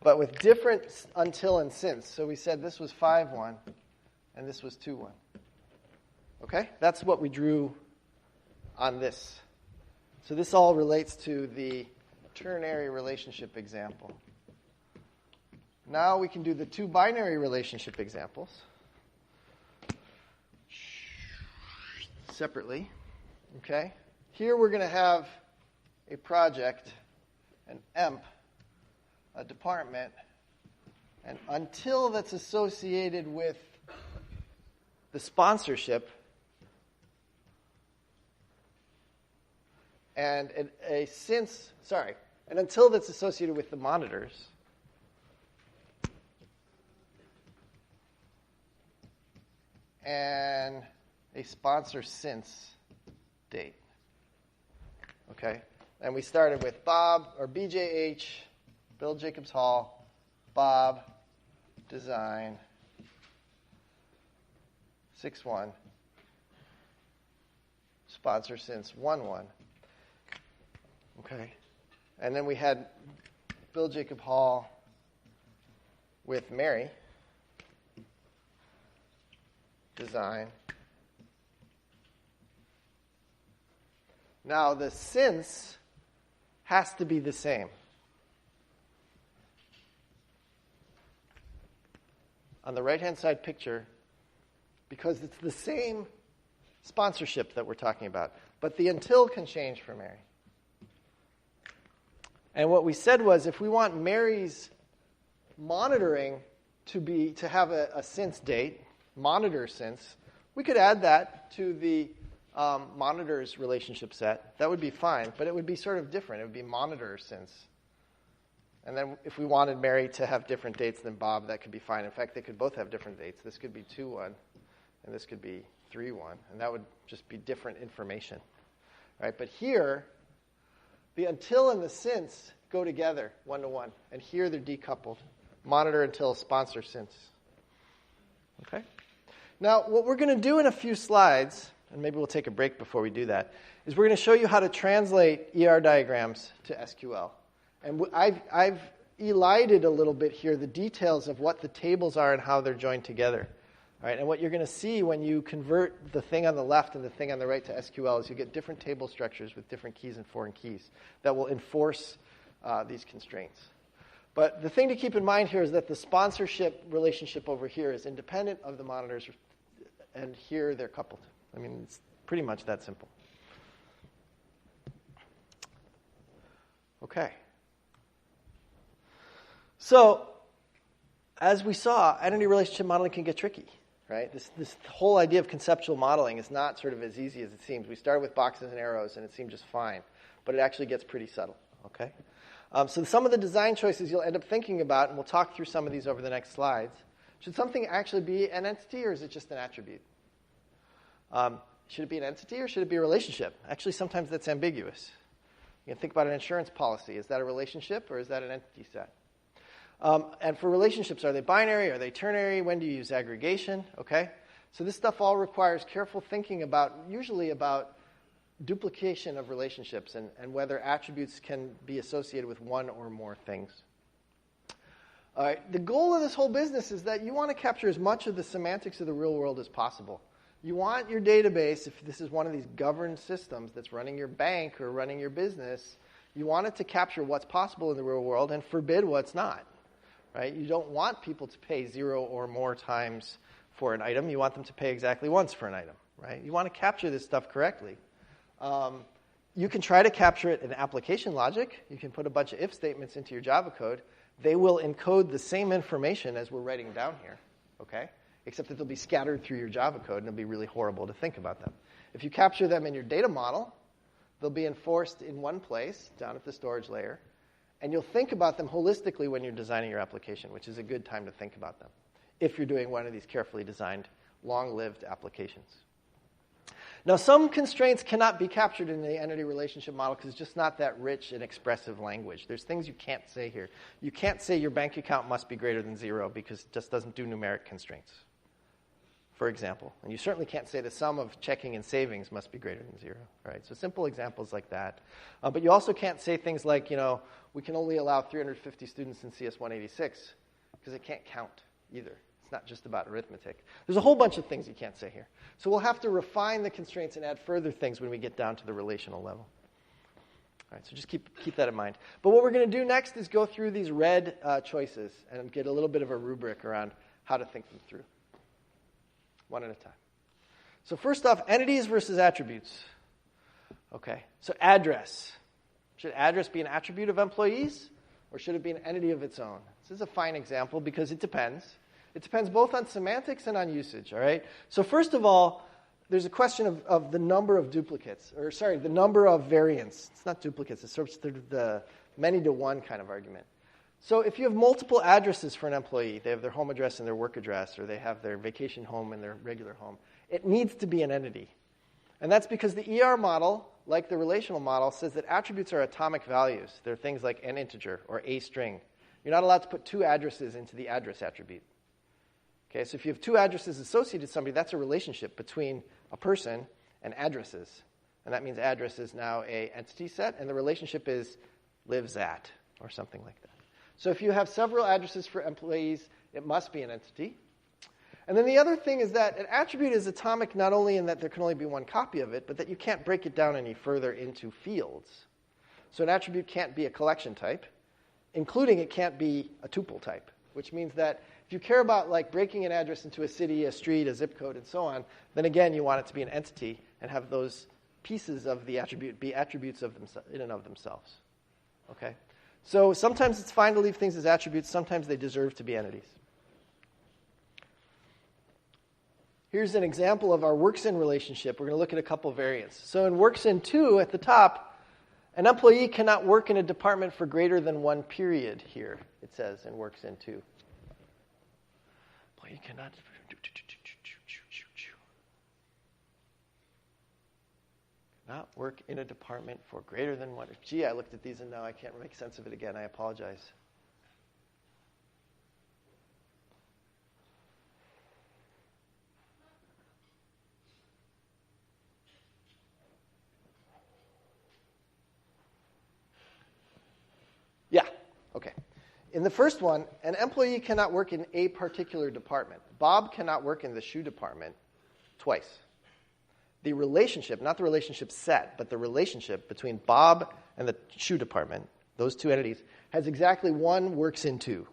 But with different until and since. So we said this was 5-1 and this was 2-1. Okay? That's what we drew on this. So this all relates to the ternary relationship example. Now we can do the two binary relationship examples separately. Okay? Here we're going to have a project, an EMP, a department, and until that's associated with the sponsorship, and an until that's associated with the monitors, and a sponsor since date. Okay? And we started with Bob, or BJH, Bill Jacobs Hall, Bob, design, 6-1, sponsor since 1-1. Okay? And then we had Bill Jacob Hall with Mary, design. Now the since has to be the same. on the right-hand side picture because it's the same sponsorship that we're talking about. But the until can change for Mary. And what we said was if we want Mary's monitoring to have a since date, monitor since, we could add that to the monitors relationship set. That would be fine, but it would be sort of different. It would be monitor since. And then if we wanted Mary to have different dates than Bob, that could be fine. In fact, they could both have different dates. This could be 2-1, and this could be 3-1, and that would just be different information. Right? But here, the until and the since go together 1-to-1, and here they're decoupled. Monitor until, sponsor since. Okay? Now, what we're going to do in a few slides, and maybe we'll take a break before we do that, is we're going to show you how to translate ER diagrams to SQL. And I've elided a little bit here the details of what the tables are and how they're joined together. All right? And what you're going to see when you convert the thing on the left and the thing on the right to SQL is you get different table structures with different keys and foreign keys that will enforce these constraints. But the thing to keep in mind here is that the sponsorship relationship over here is independent of the monitors, and here they're coupled. I mean, it's pretty much that simple. Okay. So, as we saw, entity relationship modeling can get tricky, right? This whole idea of conceptual modeling is not sort of as easy as it seems. We started with boxes and arrows, and it seemed just fine, but it actually gets pretty subtle, okay? So some of the design choices you'll end up thinking about, and we'll talk through some of these over the next slides. Should something actually be an entity, or is it just an attribute? Should it be an entity, or should it be a relationship? Actually, sometimes that's ambiguous. You can think about an insurance policy. Is that a relationship, or is that an entity set? And for relationships, are they binary? Are they ternary? When do you use aggregation? Okay? So this stuff all requires careful thinking usually about duplication of relationships and whether attributes can be associated with one or more things. All right, the goal of this whole business is that you want to capture as much of the semantics of the real world as possible. You want your database, if this is one of these governed systems that's running your bank or running your business, you want it to capture what's possible in the real world and forbid what's not. Right? You don't want people to pay 0 or more times for an item. You want them to pay exactly once for an item. Right? You want to capture this stuff correctly. You can try to capture it in application logic. You can put a bunch of if statements into your Java code. They will encode the same information as we're writing down here, okay? Except that they'll be scattered through your Java code, and it'll be really horrible to think about them. If you capture them in your data model, they'll be enforced in one place, down at the storage layer, and you'll think about them holistically when you're designing your application, which is a good time to think about them, if you're doing one of these carefully designed, long-lived applications. Now, some constraints cannot be captured in the entity relationship model because it's just not that rich and expressive language. There's things you can't say here. You can't say your bank account must be greater than 0 because it just doesn't do numeric constraints, for example. And you certainly can't say the sum of checking and savings must be greater than 0. Right? So simple examples like that. But you also can't say things like, we can only allow 350 students in CS 186 because it can't count either. It's not just about arithmetic. There's a whole bunch of things you can't say here. So we'll have to refine the constraints and add further things when we get down to the relational level. All right, so just keep that in mind. But what we're going to do next is go through these red choices and get a little bit of a rubric around how to think them through, one at a time. So first off, entities versus attributes. Okay, so address. Should address be an attribute of employees, or should it be an entity of its own? This is a fine example because it depends. It depends both on semantics and on usage, all right? So first of all, there's a question of the number of duplicates, the number of variants. It's not duplicates, it's sort of the many-to-one kind of argument. So if you have multiple addresses for an employee, they have their home address and their work address, or they have their vacation home and their regular home, it needs to be an entity. And that's because the ER model, like the relational model, says that attributes are atomic values. They're things like an integer or a string. You're not allowed to put 2 addresses into the address attribute. Okay, so if you have 2 addresses associated with somebody, that's a relationship between a person and addresses. And that means address is now an entity set, and the relationship is lives at, or something like that. So if you have several addresses for employees, it must be an entity. And then the other thing is that an attribute is atomic not only in that there can only be one copy of it, but that you can't break it down any further into fields. So an attribute can't be a collection type, including it can't be a tuple type, which means that If you care about like breaking an address into a city, a street, a zip code, and so on, then again, you want it to be an entity and have those pieces of the attribute be attributes of in and of themselves. Okay? So sometimes it's fine to leave things as attributes. Sometimes they deserve to be entities. Here's an example of our works-in relationship. We're going to look at a couple variants. So in works-in 2 at the top, an employee cannot work in a department for greater than one period here, it says in works-in 2. Employee cannot... not work in a department for greater than one. Gee, I looked at these and now I can't make sense of it again. I apologize. Yeah, okay. In the first one, an employee cannot work in a particular department. Bob cannot work in the shoe department twice. The relationship, not the relationship set, but the relationship between Bob and the shoe department, those two entities, has exactly one works-in 2,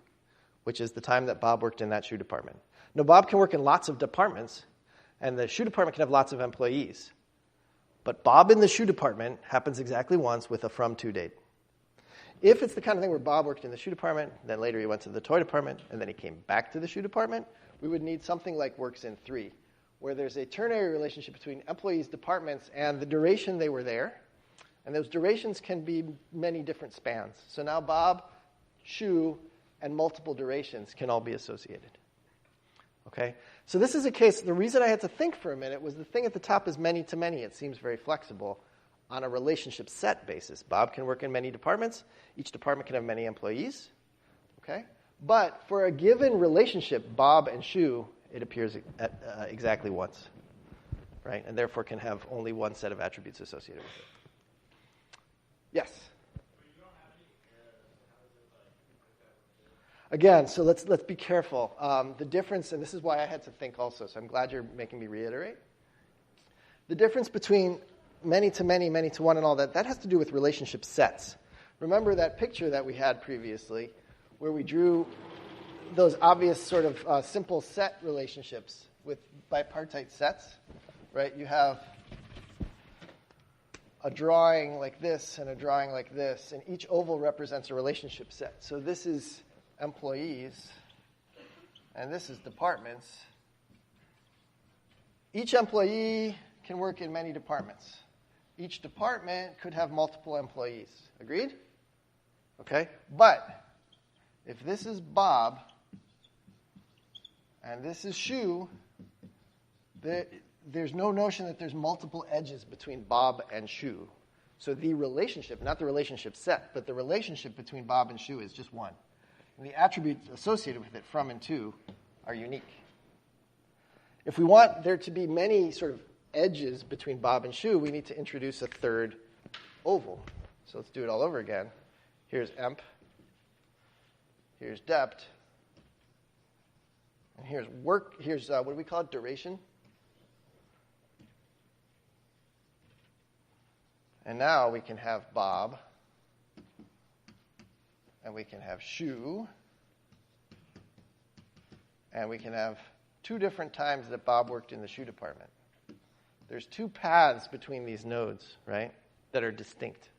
which is the time that Bob worked in that shoe department. Now, Bob can work in lots of departments, and the shoe department can have lots of employees. But Bob in the shoe department happens exactly once with a from-to date. If it's the kind of thing where Bob worked in the shoe department, then later he went to the toy department, and then he came back to the shoe department, we would need something like works-in 3, where there's a ternary relationship between employees' departments and the duration they were there. And those durations can be many different spans. So now Bob, shoe, and multiple durations can all be associated. Okay? So this is a case, the reason I had to think for a minute was the thing at the top is many to many. It seems very flexible on a relationship set basis. Bob can work in many departments. Each department can have many employees. Okay? But for a given relationship, Bob and shoe, it appears at exactly once, right? And therefore can have only one set of attributes associated with it. Yes? Again, so let's be careful. The difference, and this is why I had to think also, so I'm glad you're making me reiterate. The difference between many to many, many to one, and all that has to do with relationship sets. Remember that picture that we had previously where we drew those obvious sort of simple set relationships with bipartite sets, right? You have a drawing like this and a drawing like this, and each oval represents a relationship set. So this is employees, and this is departments. Each employee can work in many departments. Each department could have multiple employees. Agreed? Okay? But if this is Bob and this is shoe, there's no notion that there's multiple edges between Bob and shoe. So the relationship, not the relationship set, but the relationship between Bob and shoe is just one. And the attributes associated with it, from and to, are unique. If we want there to be many sort of edges between Bob and shoe, we need to introduce a third oval. So let's do it all over again. Here's emp. Here's dept. And here's work. Here's, what do we call it? Duration. And now we can have Bob. And we can have shoe. And we can have two different times that Bob worked in the shoe department. There's two paths between these nodes, right, that are distinct.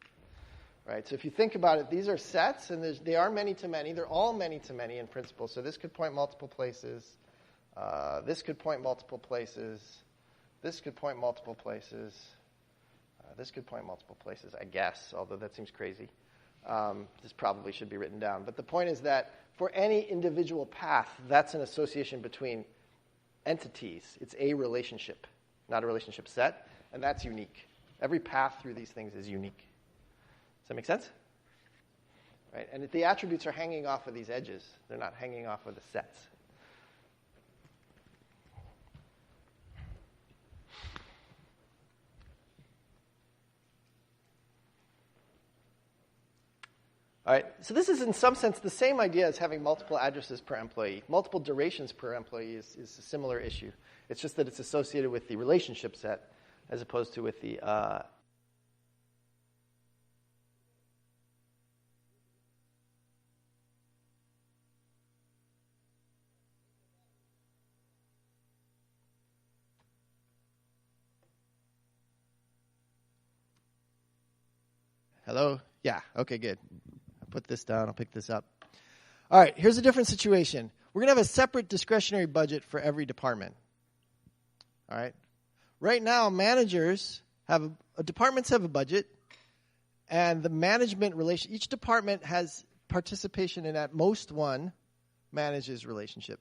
Right? So if you think about it, these are sets, and they are many to many. They're all many to many in principle. So this could point multiple places. This could point multiple places. This could point multiple places. This could point multiple places, I guess, although that seems crazy. This probably should be written down. But the point is that for any individual path, that's an association between entities. It's a relationship, not a relationship set, and that's unique. Every path through these things is unique. Does that make sense? Right? And the attributes are hanging off of these edges. They're not hanging off of the sets. All right, so this is in some sense the same idea as having multiple addresses per employee. Multiple durations per employee is a similar issue. It's just that it's associated with the relationship set as opposed to with the Hello? Yeah, okay, good. I'll put this down. I'll pick this up. All right, here's a different situation. We're going to have a separate discretionary budget for every department. All right? Right now, departments have a budget, and the management relation, each department has participation in at most one manages relationship,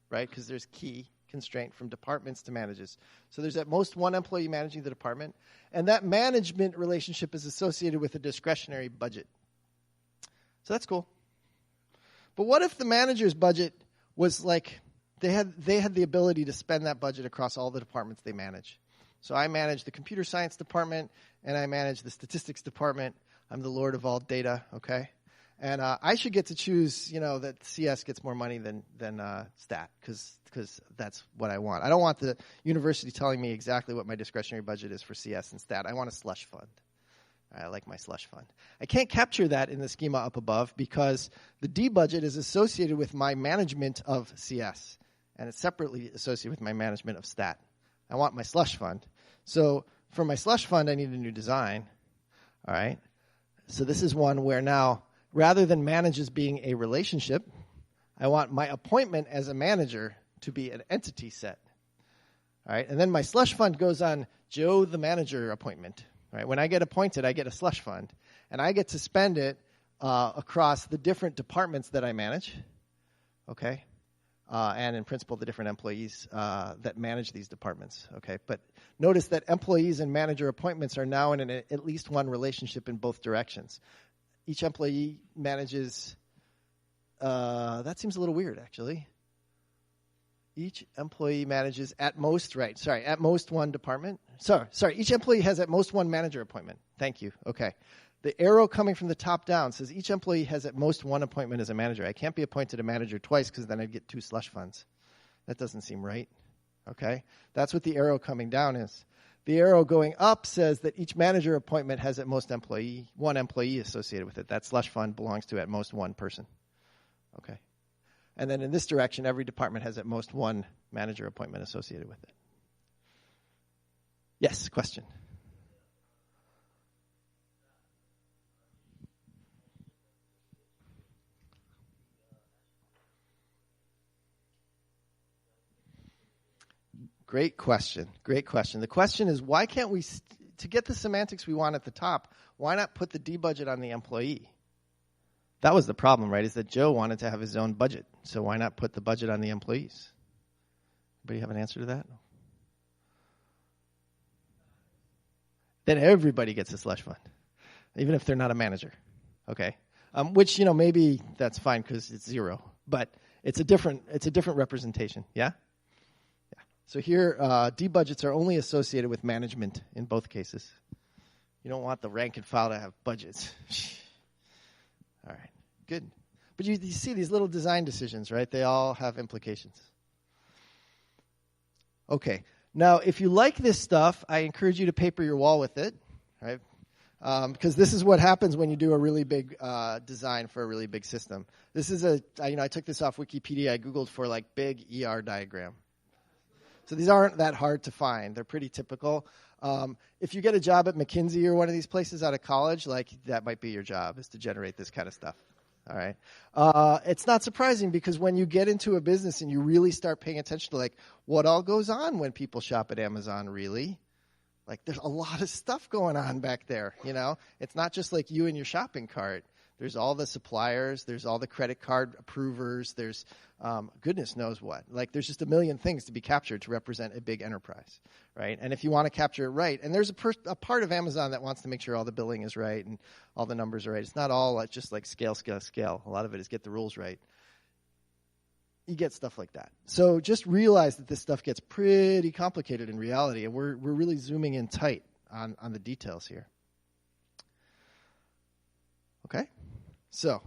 right? Because there's key constraint from departments to managers. So there's at most one employee managing the department, and that management relationship is associated with a discretionary budget. So that's cool. But what if the manager's budget was like they had the ability to spend that budget across all the departments they manage? So I manage the computer science department, and I manage the statistics department. I'm the lord of all data, okay? And I should get to choose, that CS gets more money than stat, because that's what I want. I don't want the university telling me exactly what my discretionary budget is for CS and stat. I want a slush fund. I like my slush fund. I can't capture that in the schema up above because the D budget is associated with my management of CS, and it's separately associated with my management of stat. I want my slush fund. So for my slush fund, I need a new design. All right? So this is one where now, rather than managers being a relationship, I want my appointment as a manager to be an entity set. All right? And then my slush fund goes on Joe the manager appointment. Right? When I get appointed, I get a slush fund, and I get to spend it across the different departments that I manage, okay, and in principle, the different employees that manage these departments, okay. But notice that employees and manager appointments are now in at least one relationship in both directions. Each employee manages. That seems a little weird, actually. Each employee manages at most one department. Sorry, each employee has at most one manager appointment. Thank you. Okay. The arrow coming from the top down says each employee has at most one appointment as a manager. I can't be appointed a manager twice because then I'd get 2 slush funds. That doesn't seem right. Okay? That's what the arrow coming down is. The arrow going up says that each manager appointment has at most one employee associated with it. That slush fund belongs to at most one person. Okay? And then in this direction, every department has at most one manager appointment associated with it. Yes, question. Great question. The question is, why can't we, to get the semantics we want at the top, why not put the D budget on the employee? That was the problem, right, is that Joe wanted to have his own budget. So why not put the budget on the employees? Anybody have an answer to that? Then everybody gets a slush fund, even if they're not a manager. Okay? Which, maybe that's fine because it's 0. But it's a different representation. Yeah? Yeah. So here, D budgets are only associated with management in both cases. You don't want the rank and file to have budgets. All right. Good. But you see these little design decisions, right? They all have implications. Okay. Now, if you like this stuff, I encourage you to paper your wall with it, right? Because this is what happens when you do a really big design for a really big system. This is I took this off Wikipedia. I Googled for big ER diagram. So these aren't that hard to find. They're pretty typical. If you get a job at McKinsey or one of these places out of college, that might be your job, is to generate this kind of stuff. All right. It's not surprising because when you get into a business and you really start paying attention to what all goes on when people shop at Amazon, really, there's a lot of stuff going on back there. It's not just you and your shopping cart. There's all the suppliers. There's all the credit card approvers. There's goodness knows what. There's just a million things to be captured to represent a big enterprise, right? And if you want to capture it right, and there's a part of Amazon that wants to make sure all the billing is right and all the numbers are right. It's not all just scale. A lot of it is get the rules right. You get stuff like that. So just realize that this stuff gets pretty complicated in reality, and we're really zooming in tight on the details here. Okay? So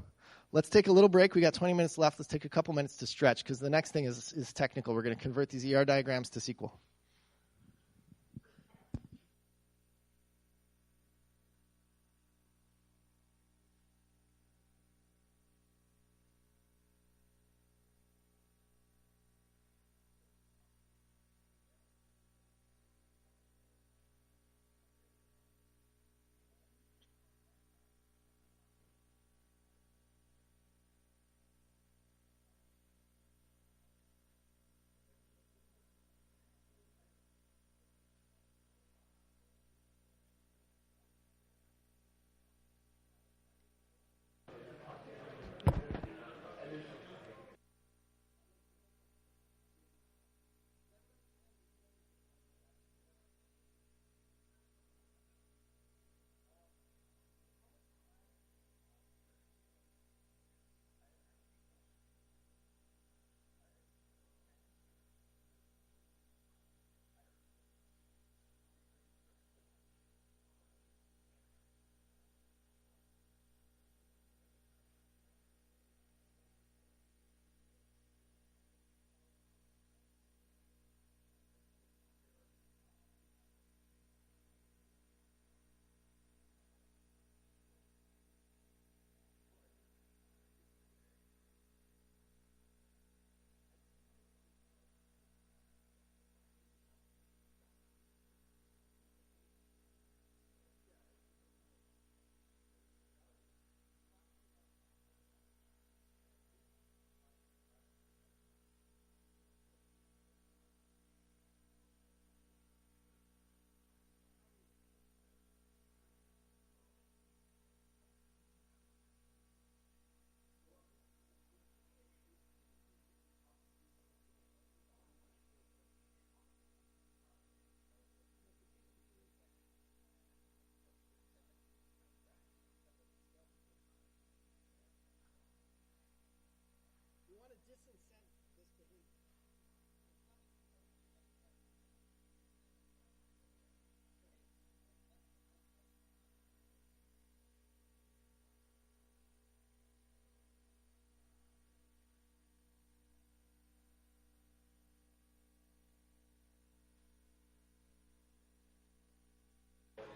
let's take a little break. We got 20 minutes left. Let's take a couple minutes to stretch because the next thing is technical. We're going to convert these ER diagrams to SQL.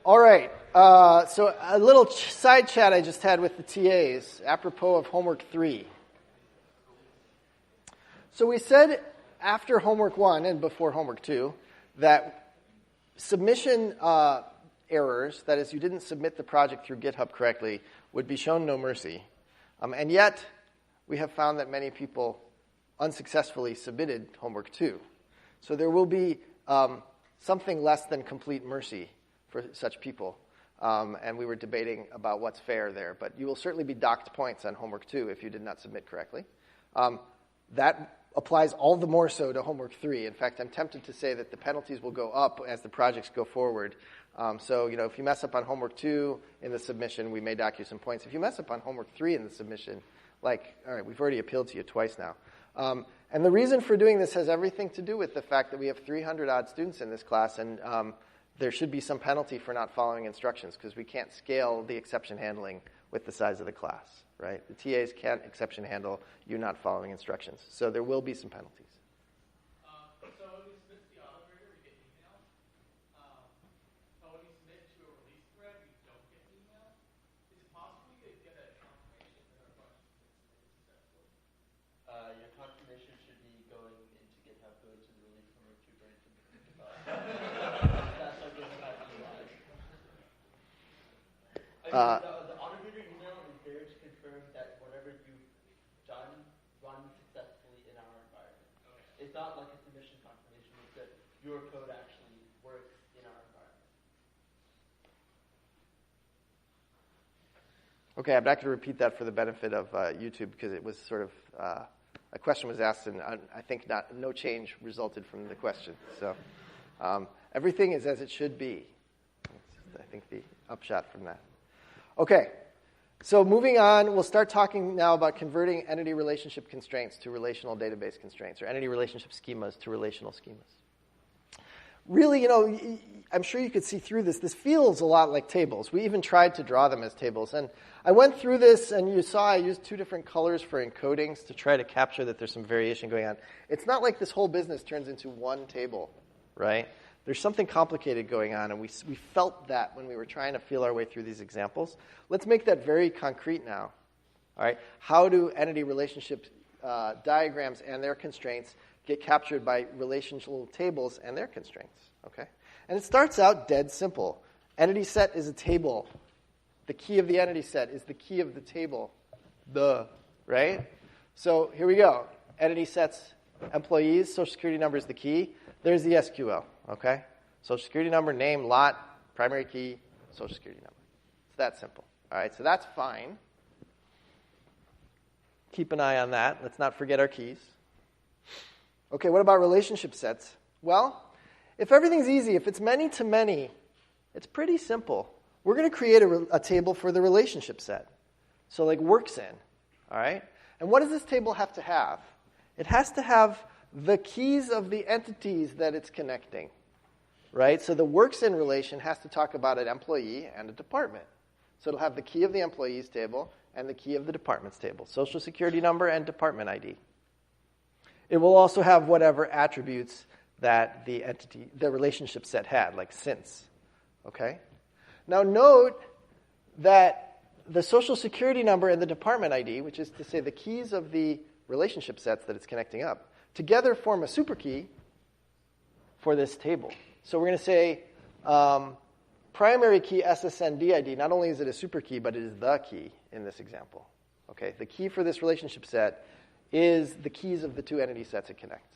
All right. So a little side chat I just had with the TAs apropos of homework 3. So we said after homework 1 and before homework 2 that submission errors, that is, you didn't submit the project through GitHub correctly, would be shown no mercy. And yet, we have found that many people unsuccessfully submitted homework 2. So there will be something less than complete mercy for such people. And we were debating about what's fair there. But you will certainly be docked points on homework 2 if you did not submit correctly. That applies all the more so to homework 3. In fact, I'm tempted to say that the penalties will go up as the projects go forward. So, if you mess up on homework 2 in the submission, we may dock you some points. If you mess up on homework 3 in the submission, all right, we've already appealed to you twice now. And the reason for doing this has everything to do with the fact that we have 300-odd students in this class, and there should be some penalty for not following instructions because we can't scale the exception handling with the size of the class, right? The TAs can't exception handle you not following instructions. So there will be some penalties. So when you submit to the auditor, we get emails. But when you submit to a release thread, we don't get emails. Is it possible you could get a confirmation that our project has been submitted successfully? Your confirmation should be going into GitHub, go to the release number 2 branch and that's how GitHub has utilized. The auditor email is there to confirm that whatever you've done runs successfully in our environment. Okay. It's not like a submission confirmation, it's that your code actually works in our environment. Okay, I'm not going to repeat that for the benefit of YouTube because it was sort of a question was asked and I think no change resulted from the question. So everything is as it should be. That's, I think, the upshot from that. Okay, so moving on, we'll start talking now about converting entity relationship constraints to relational database constraints or entity relationship schemas to relational schemas. Really, I'm sure you could see through this. This feels a lot like tables. We even tried to draw them as tables. And I went through this, and you saw I used 2 different colors for encodings to try to capture that there's some variation going on. It's not like this whole business turns into one table, right? There's something complicated going on, and we felt that when we were trying to feel our way through these examples. Let's make that very concrete now. All right? How do entity relationship diagrams and their constraints get captured by relational tables and their constraints? Okay? And it starts out dead simple. Entity set is a table. The key of the entity set is the key of the table. Right? So here we go. Entity sets, employees, social security number is the key. There's the SQL. Okay? Social security number, name, lot, primary key, social security number. It's that simple. All right? So that's fine. Keep an eye on that. Let's not forget our keys. Okay, what about relationship sets? Well, if everything's easy, if it's many to many, it's pretty simple. We're going to create a table for the relationship set. So like works in, all right? And what does this table have to have? It has to have the keys of the entities that it's connecting, right? So the works in relation has to talk about an employee and a department. So it'll have the key of the employees table and the key of the departments table, social security number and department ID. It will also have whatever attributes that the relationship set had, like since. Okay? Now note that the social security number and the department ID, which is to say the keys of the relationship sets that it's connecting up, together form a superkey for this table. So we're going to say primary key SSN DID, not only is it a superkey, but it is the key in this example. Okay? The key for this relationship set is the keys of the 2 entity sets it connects,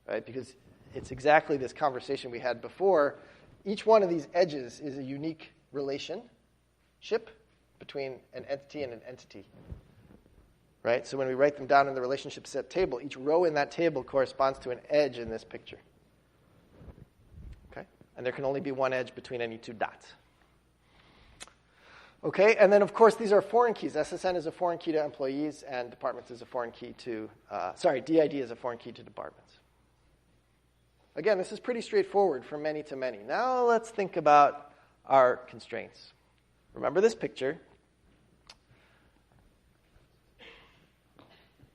right? Because it's exactly this conversation we had before. Each one of these edges is a unique relationship between an entity and an entity, right? So when we write them down in the relationship set table, each row in that table corresponds to an edge in this picture, okay? And there can only be one edge between any 2 dots. Okay, and then of course these are foreign keys. SSN is a foreign key to employees, and departments is a foreign key to, DID is a foreign key to departments. Again, this is pretty straightforward from many to many. Now let's think about our constraints. Remember this picture.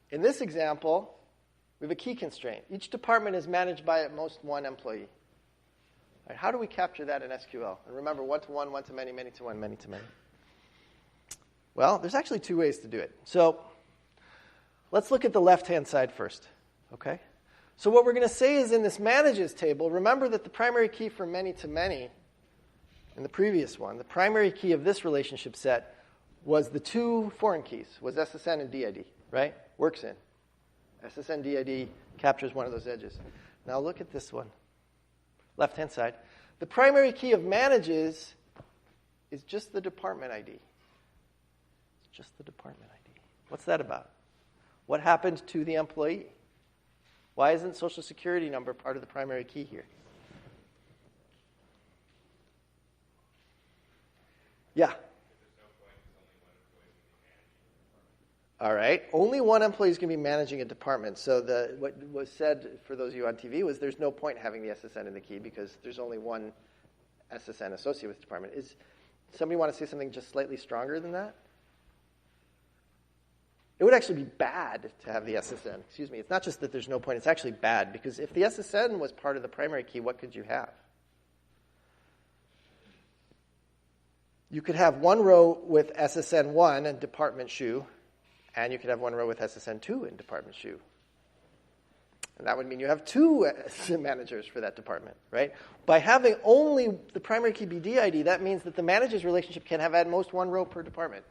In this example, we have a key constraint. Each department is managed by at most 1 employee. Right, how do we capture that in SQL? And remember, one-to-one, one-to-many, many-to-one, many-to-many. Well, there's actually two ways to do it. So let's look at the left-hand side first, okay? So what we're going to say is in this manages table, remember that the primary key for many-to-many in the previous one, the primary key of this relationship set was the two foreign keys, was SSN and DID, right? Works in. SSN DID captures one of those edges. Now look at this one, left-hand side. The primary key of manages is just the department ID. It's just the department ID. What's that about? What happened to the employee? Why isn't Social Security number part of the primary key here? Yeah. All right. Only one employee is going to be managing a department. So what was said for those of you on TV was there's no point having the SSN in the key because there's only one SSN associated with the department. Is somebody want to say something just slightly stronger than that? It would actually be bad to have the SSN. Excuse me. It's not just that there's no point. It's actually bad because if the SSN was part of the primary key, what could you have? You could have one row with SSN1 and department shoe, and you could have one row with SSN2 in department shoe. And that would mean you have two managers for that department, right? By having only the primary key be DID, that means that the managers relationship can have at most one row per department,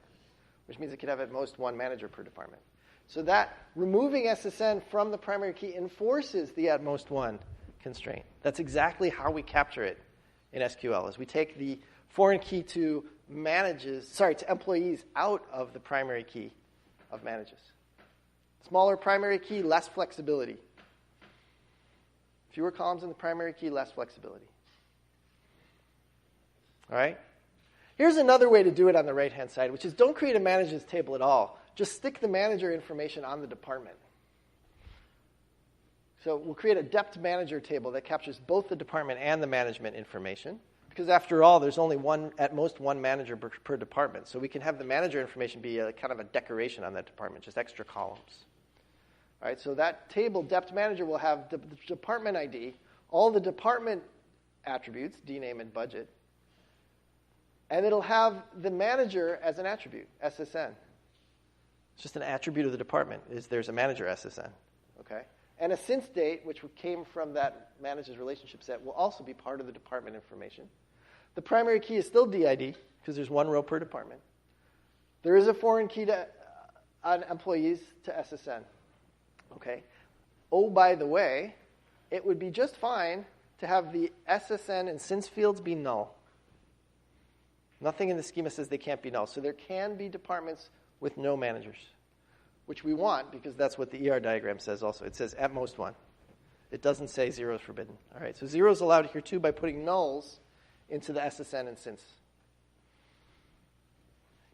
which means it can have at most one manager per department. So that removing SSN from the primary key enforces the at most one constraint. That's exactly how we capture it in SQL, is we take the foreign key to employees out of the primary key of manages. Smaller primary key, less flexibility. Fewer columns in the primary key, less flexibility. All right? Here's another way to do it on the right-hand side, which is don't create a manages table at all. Just stick the manager information on the department. So we'll create a depth manager table that captures both the department and the management information. Because after all, there's only at most one manager per department. So we can have the manager information be kind of a decoration on that department, just extra columns. All right, so that table, depth manager, will have the department ID, all the department attributes, DNAME and budget, and it'll have the manager as an attribute, SSN. It's just an attribute of the department, there's a manager SSN. Okay? And a since date, which came from that manager's relationship set, will also be part of the department information. The primary key is still DID, because there's one row per department. There is a foreign key on employees to SSN. Okay? Oh, by the way, it would be just fine to have the SSN and since fields be null. Nothing in the schema says they can't be null. So there can be departments with no managers, which we want because that's what the ER diagram says also. It says at most one. It doesn't say 0 is forbidden. All right, so 0 is allowed here too by putting nulls into the SSN and since.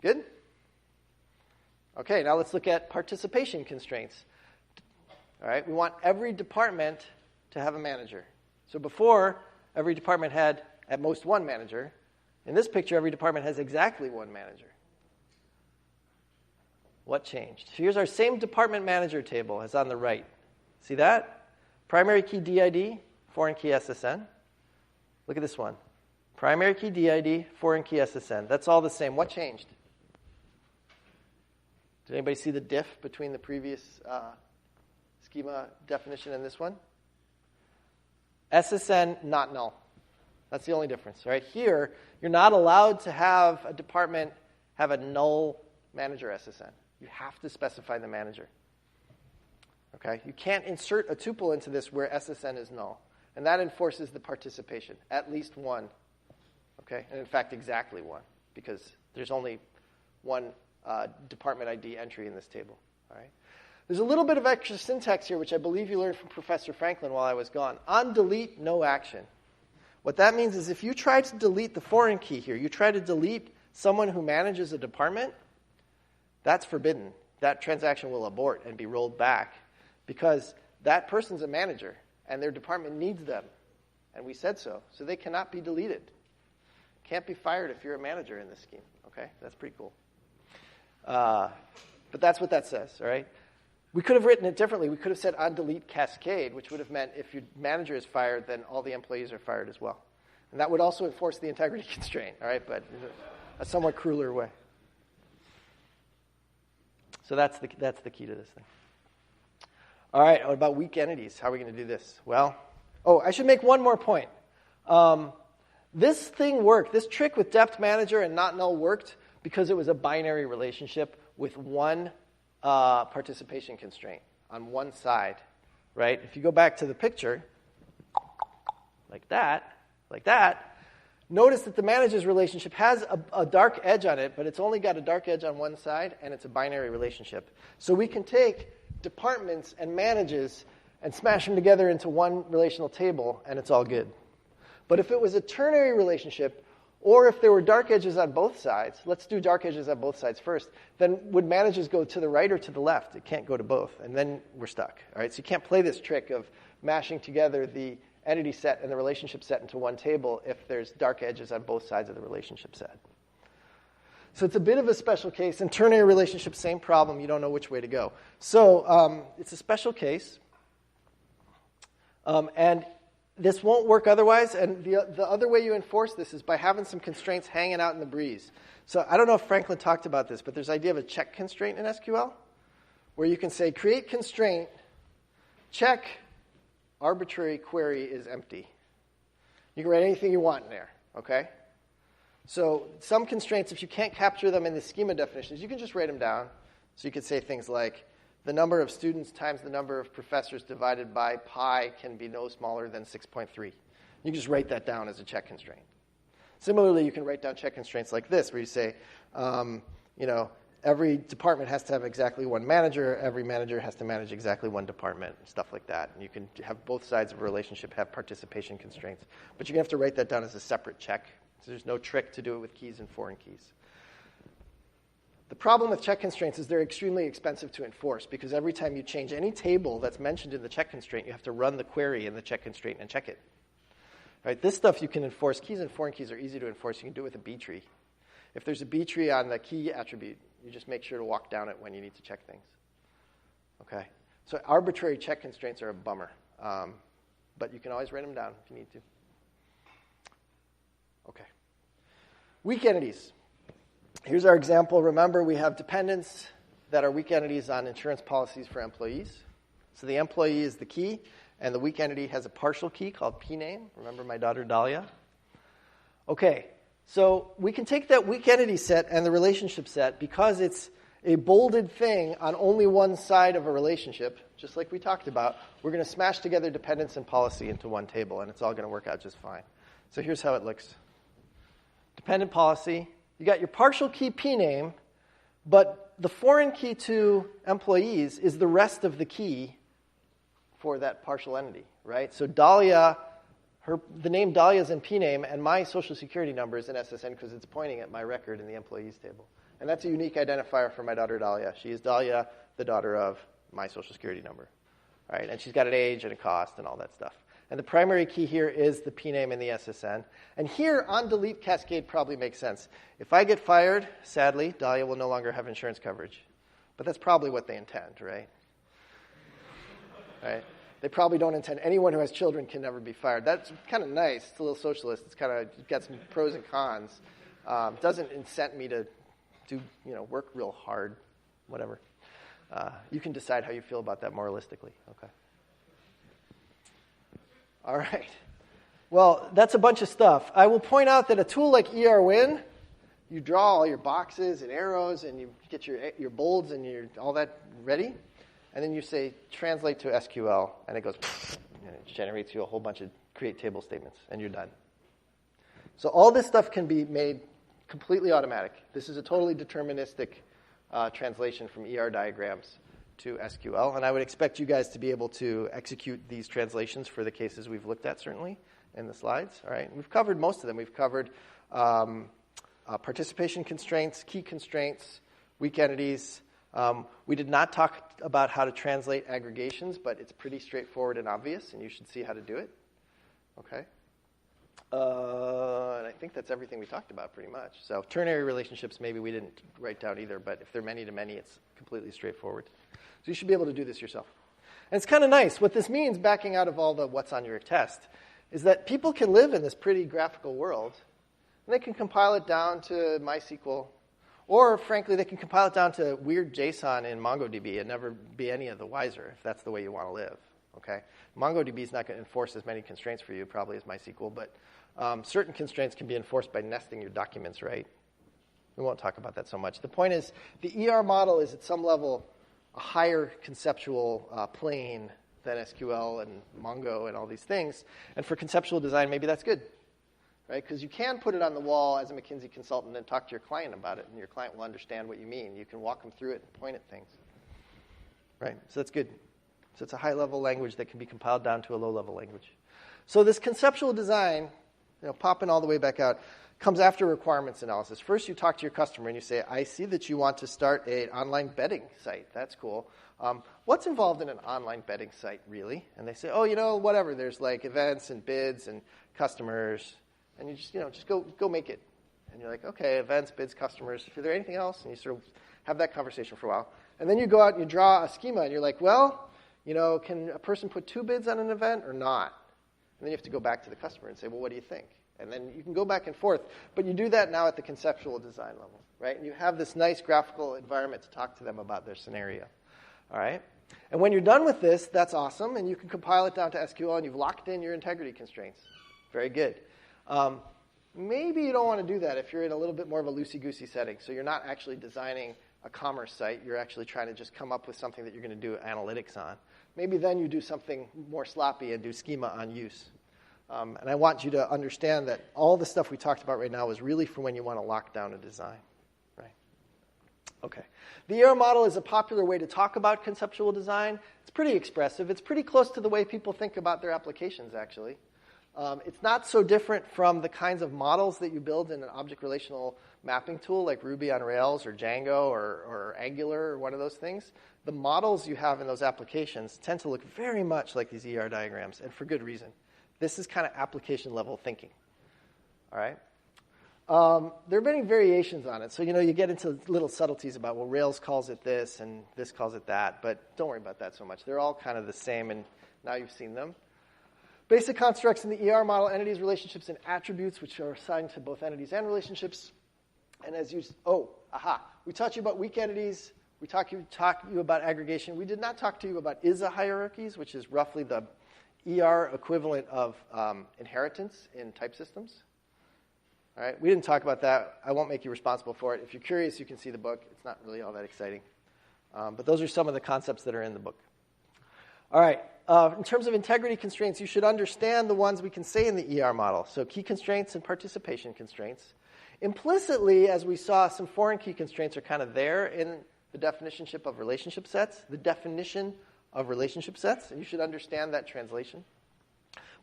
Good? Okay, now let's look at participation constraints. All right, we want every department to have a manager. So before, every department had at most one manager. In this picture, every department has exactly one manager. What changed? Here's our same department manager table as on the right. See that? Primary key DID, foreign key SSN. Look at this one. Primary key DID, foreign key SSN. That's all the same. What changed? Did anybody see the diff between the previous schema definition and this one? SSN, not null. That's the only difference. Right here, you're not allowed to have a department have a null manager SSN. You have to specify the manager. Okay? You can't insert a tuple into this where SSN is null. And that enforces the participation. At least one. Okay? And in fact, exactly one. Because there's only one department ID entry in this table. All right? There's a little bit of extra syntax here, which I believe you learned from Professor Franklin while I was gone. On delete, no action. What that means is if you try to delete the foreign key here, you try to delete someone who manages a department, that's forbidden. That transaction will abort and be rolled back because that person's a manager and their department needs them. And we said so. So they cannot be deleted. Can't be fired if you're a manager in this scheme. Okay? That's pretty cool. But that's what that says, all right? We could have written it differently. We could have said on delete cascade, which would have meant if your manager is fired, then all the employees are fired as well. And that would also enforce the integrity constraint, all right, but in a somewhat crueler way. So that's the key to this thing. All right, what about weak entities? How are we going to do this? Well, I should make one more point. This thing worked. This trick with depth manager and not null worked because it was a binary relationship with one participation constraint on one side, right? If you go back to the picture, like that, notice that the manager's relationship has a dark edge on it, but it's only got a dark edge on one side, and it's a binary relationship. So we can take departments and managers and smash them together into one relational table, and it's all good. But if it was a ternary relationship, or if there were dark edges on both sides, let's do dark edges on both sides first, then would managers go to the right or to the left? It can't go to both, and then we're stuck. All right, so you can't play this trick of mashing together the entity set and the relationship set into one table if there's dark edges on both sides of the relationship set. So it's a bit of a special case. In ternary relationships, same problem. You don't know which way to go. So it's a special case. And this won't work otherwise. And the other way you enforce this is by having some constraints hanging out in the breeze. So I don't know if Franklin talked about this, but there's the idea of a check constraint in SQL, where you can say create constraint, check, arbitrary query is empty. You can write anything you want in there, okay? So some constraints, if you can't capture them in the schema definitions, you can just write them down. So you could say things like, the number of students times the number of professors divided by pi can be no smaller than 6.3. You can just write that down as a check constraint. Similarly, you can write down check constraints like this, where you say, every department has to have exactly one manager. Every manager has to manage exactly one department, stuff like that. And you can have both sides of a relationship have participation constraints. But you're going to have to write that down as a separate check. So there's no trick to do it with keys and foreign keys. The problem with check constraints is they're extremely expensive to enforce because every time you change any table that's mentioned in the check constraint, you have to run the query in the check constraint and check it. Right? This stuff you can enforce. Keys and foreign keys are easy to enforce. You can do it with a B tree. If there's a B tree on the key attribute, you just make sure to walk down it when you need to check things. Okay? So arbitrary check constraints are a bummer. But you can always write them down if you need to. Okay. Weak entities. Here's our example. Remember, we have dependents that are weak entities on insurance policies for employees. So the employee is the key, and the weak entity has a partial key called pname. Remember my daughter Dahlia? Okay. So we can take that weak entity set and the relationship set because it's a bolded thing on only one side of a relationship, just like we talked about. We're going to smash together dependence and policy into one table, and it's all going to work out just fine. So here's how it looks. Dependent policy. You got your partial key pname, but the foreign key to employees is the rest of the key for that partial entity, right? So Dahlia, the name Dahlia is in pname, and my social security number is in SSN because it's pointing at my record in the employees table. And that's a unique identifier for my daughter Dahlia. She is Dahlia, the daughter of my social security number, right? And she's got an age and a cost and all that stuff. And the primary key here is the pname and the SSN. And here, on delete cascade probably makes sense. If I get fired, sadly, Dahlia will no longer have insurance coverage. But that's probably what they intend, right? Right? They probably don't intend anyone who has children can never be fired. That's kind of nice. It's a little socialist. It's kind of got some pros and cons. Doesn't incent me to do, work real hard, whatever. You can decide how you feel about that moralistically. Okay. All right. Well, that's a bunch of stuff. I will point out that a tool like ERWin, you draw all your boxes and arrows, and you get your bolds and all that ready, and then you say translate to SQL, and it goes, and it generates you a whole bunch of create table statements, and you're done. So all this stuff can be made completely automatic. This is a totally deterministic translation from ER diagrams to SQL, and I would expect you guys to be able to execute these translations for the cases we've looked at, certainly, in the slides. All right, we've covered most of them. We've covered participation constraints, key constraints, weak entities. We did not talk about how to translate aggregations, but it's pretty straightforward and obvious, and you should see how to do it. Okay. And I think that's everything we talked about pretty much. So ternary relationships, maybe we didn't write down either, but if they're many-to-many, it's completely straightforward. So you should be able to do this yourself. And it's kind of nice. What this means, backing out of all the what's on your test, is that people can live in this pretty graphical world, and they can compile it down to MySQL, or frankly, they can compile it down to weird JSON in MongoDB and never be any of the wiser if that's the way you want to live. Okay, MongoDB is not going to enforce as many constraints for you probably as MySQL, but certain constraints can be enforced by nesting your documents right. We won't talk about that so much. The point is, the ER model is at some level a higher conceptual plane than SQL and Mongo and all these things. And for conceptual design, maybe that's good, right? Because you can put it on the wall as a McKinsey consultant and talk to your client about it, and your client will understand what you mean. You can walk them through it and point at things, right? So that's good. So it's a high-level language that can be compiled down to a low-level language. So this conceptual design, popping all the way back out, comes after requirements analysis. First, you talk to your customer and you say, I see that you want to start an online betting site. That's cool. What's involved in an online betting site, really? And they say, whatever. There's like events and bids and customers. And you just go make it. And you're like, okay, events, bids, customers. Is there anything else? And you sort of have that conversation for a while. And then you go out and you draw a schema and you're like, well, can a person put 2 bids on an event or not? And then you have to go back to the customer and say, well, what do you think? And then you can go back and forth. But you do that now at the conceptual design level, right? And you have this nice graphical environment to talk to them about their scenario, all right? And when you're done with this, that's awesome. And you can compile it down to SQL, and you've locked in your integrity constraints. Very good. Maybe you don't want to do that if you're in a little bit more of a loosey-goosey setting. So you're not actually designing a commerce site. You're actually trying to just come up with something that you're going to do analytics on. Maybe then you do something more sloppy and do schema on use. And I want you to understand that all the stuff we talked about right now is really for when you want to lock down a design. Right? Okay. The ER model is a popular way to talk about conceptual design. It's pretty expressive. It's pretty close to the way people think about their applications, actually. It's not so different from the kinds of models that you build in an object relational mapping tool like Ruby on Rails or Django or Angular or one of those things. The models you have in those applications tend to look very much like these ER diagrams, and for good reason. This is kind of application-level thinking, all right? There are many variations on it. So, you get into little subtleties about, well, Rails calls it this and this calls it that, but don't worry about that so much. They're all kind of the same, and now you've seen them. Basic constructs in the ER model, entities, relationships, and attributes, which are assigned to both entities and relationships. And we taught you about weak entities. We talked to you about aggregation. We did not talk to you about ISA hierarchies, which is roughly the ER equivalent of inheritance in type systems. All right, we didn't talk about that. I won't make you responsible for it. If you're curious, you can see the book. It's not really all that exciting. But those are some of the concepts that are in the book. All right, in terms of integrity constraints, you should understand the ones we can say in the ER model. So key constraints and participation constraints. Implicitly, as we saw, some foreign key constraints are kind of there in the definition of relationship sets. The definition of relationship sets, and you should understand that translation.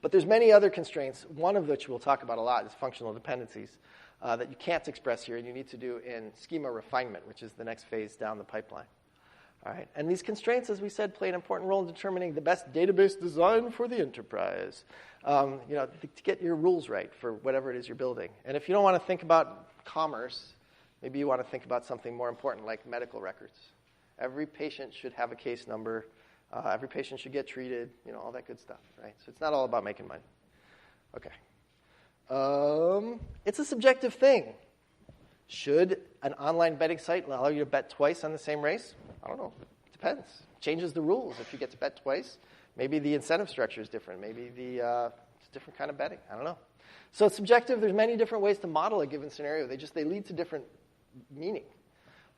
But there's many other constraints, one of which we'll talk about a lot is functional dependencies that you can't express here and you need to do in schema refinement, which is the next phase down the pipeline. All right, and these constraints, as we said, play an important role in determining the best database design for the enterprise. To get your rules right for whatever it is you're building. And if you don't want to think about commerce, maybe you want to think about something more important like medical records. Every patient should have a case number. Every patient should get treated, all that good stuff, right? So it's not all about making money. Okay. It's a subjective thing. Should an online betting site allow you to bet twice on the same race? I don't know. It depends. Changes the rules. If you get to bet twice, maybe the incentive structure is different. Maybe it's a different kind of betting. I don't know. So it's subjective. There's many different ways to model a given scenario. They lead to different meaning.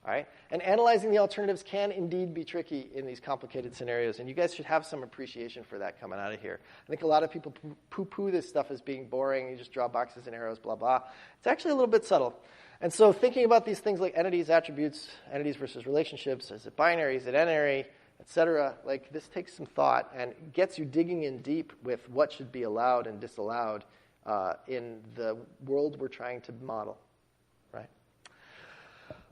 All right? And analyzing the alternatives can indeed be tricky in these complicated scenarios, and you guys should have some appreciation for that coming out of here. I think a lot of people poo-poo this stuff as being boring. You just draw boxes and arrows, blah, blah. It's actually a little bit subtle. And so thinking about these things like entities, attributes, entities versus relationships, is it binary, is it n-ary, et cetera, this takes some thought and gets you digging in deep with what should be allowed and disallowed in the world we're trying to model.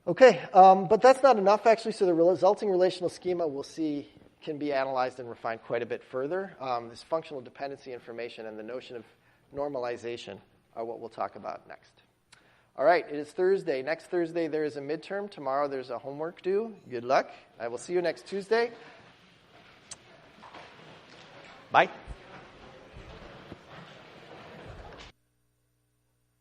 Okay, but that's not enough, actually. So the resulting relational schema, we'll see, can be analyzed and refined quite a bit further. This functional dependency information and the notion of normalization are what we'll talk about next. All right, it is Thursday. Next Thursday, there is a midterm. Tomorrow, there's a homework due. Good luck. I will see you next Tuesday. Bye.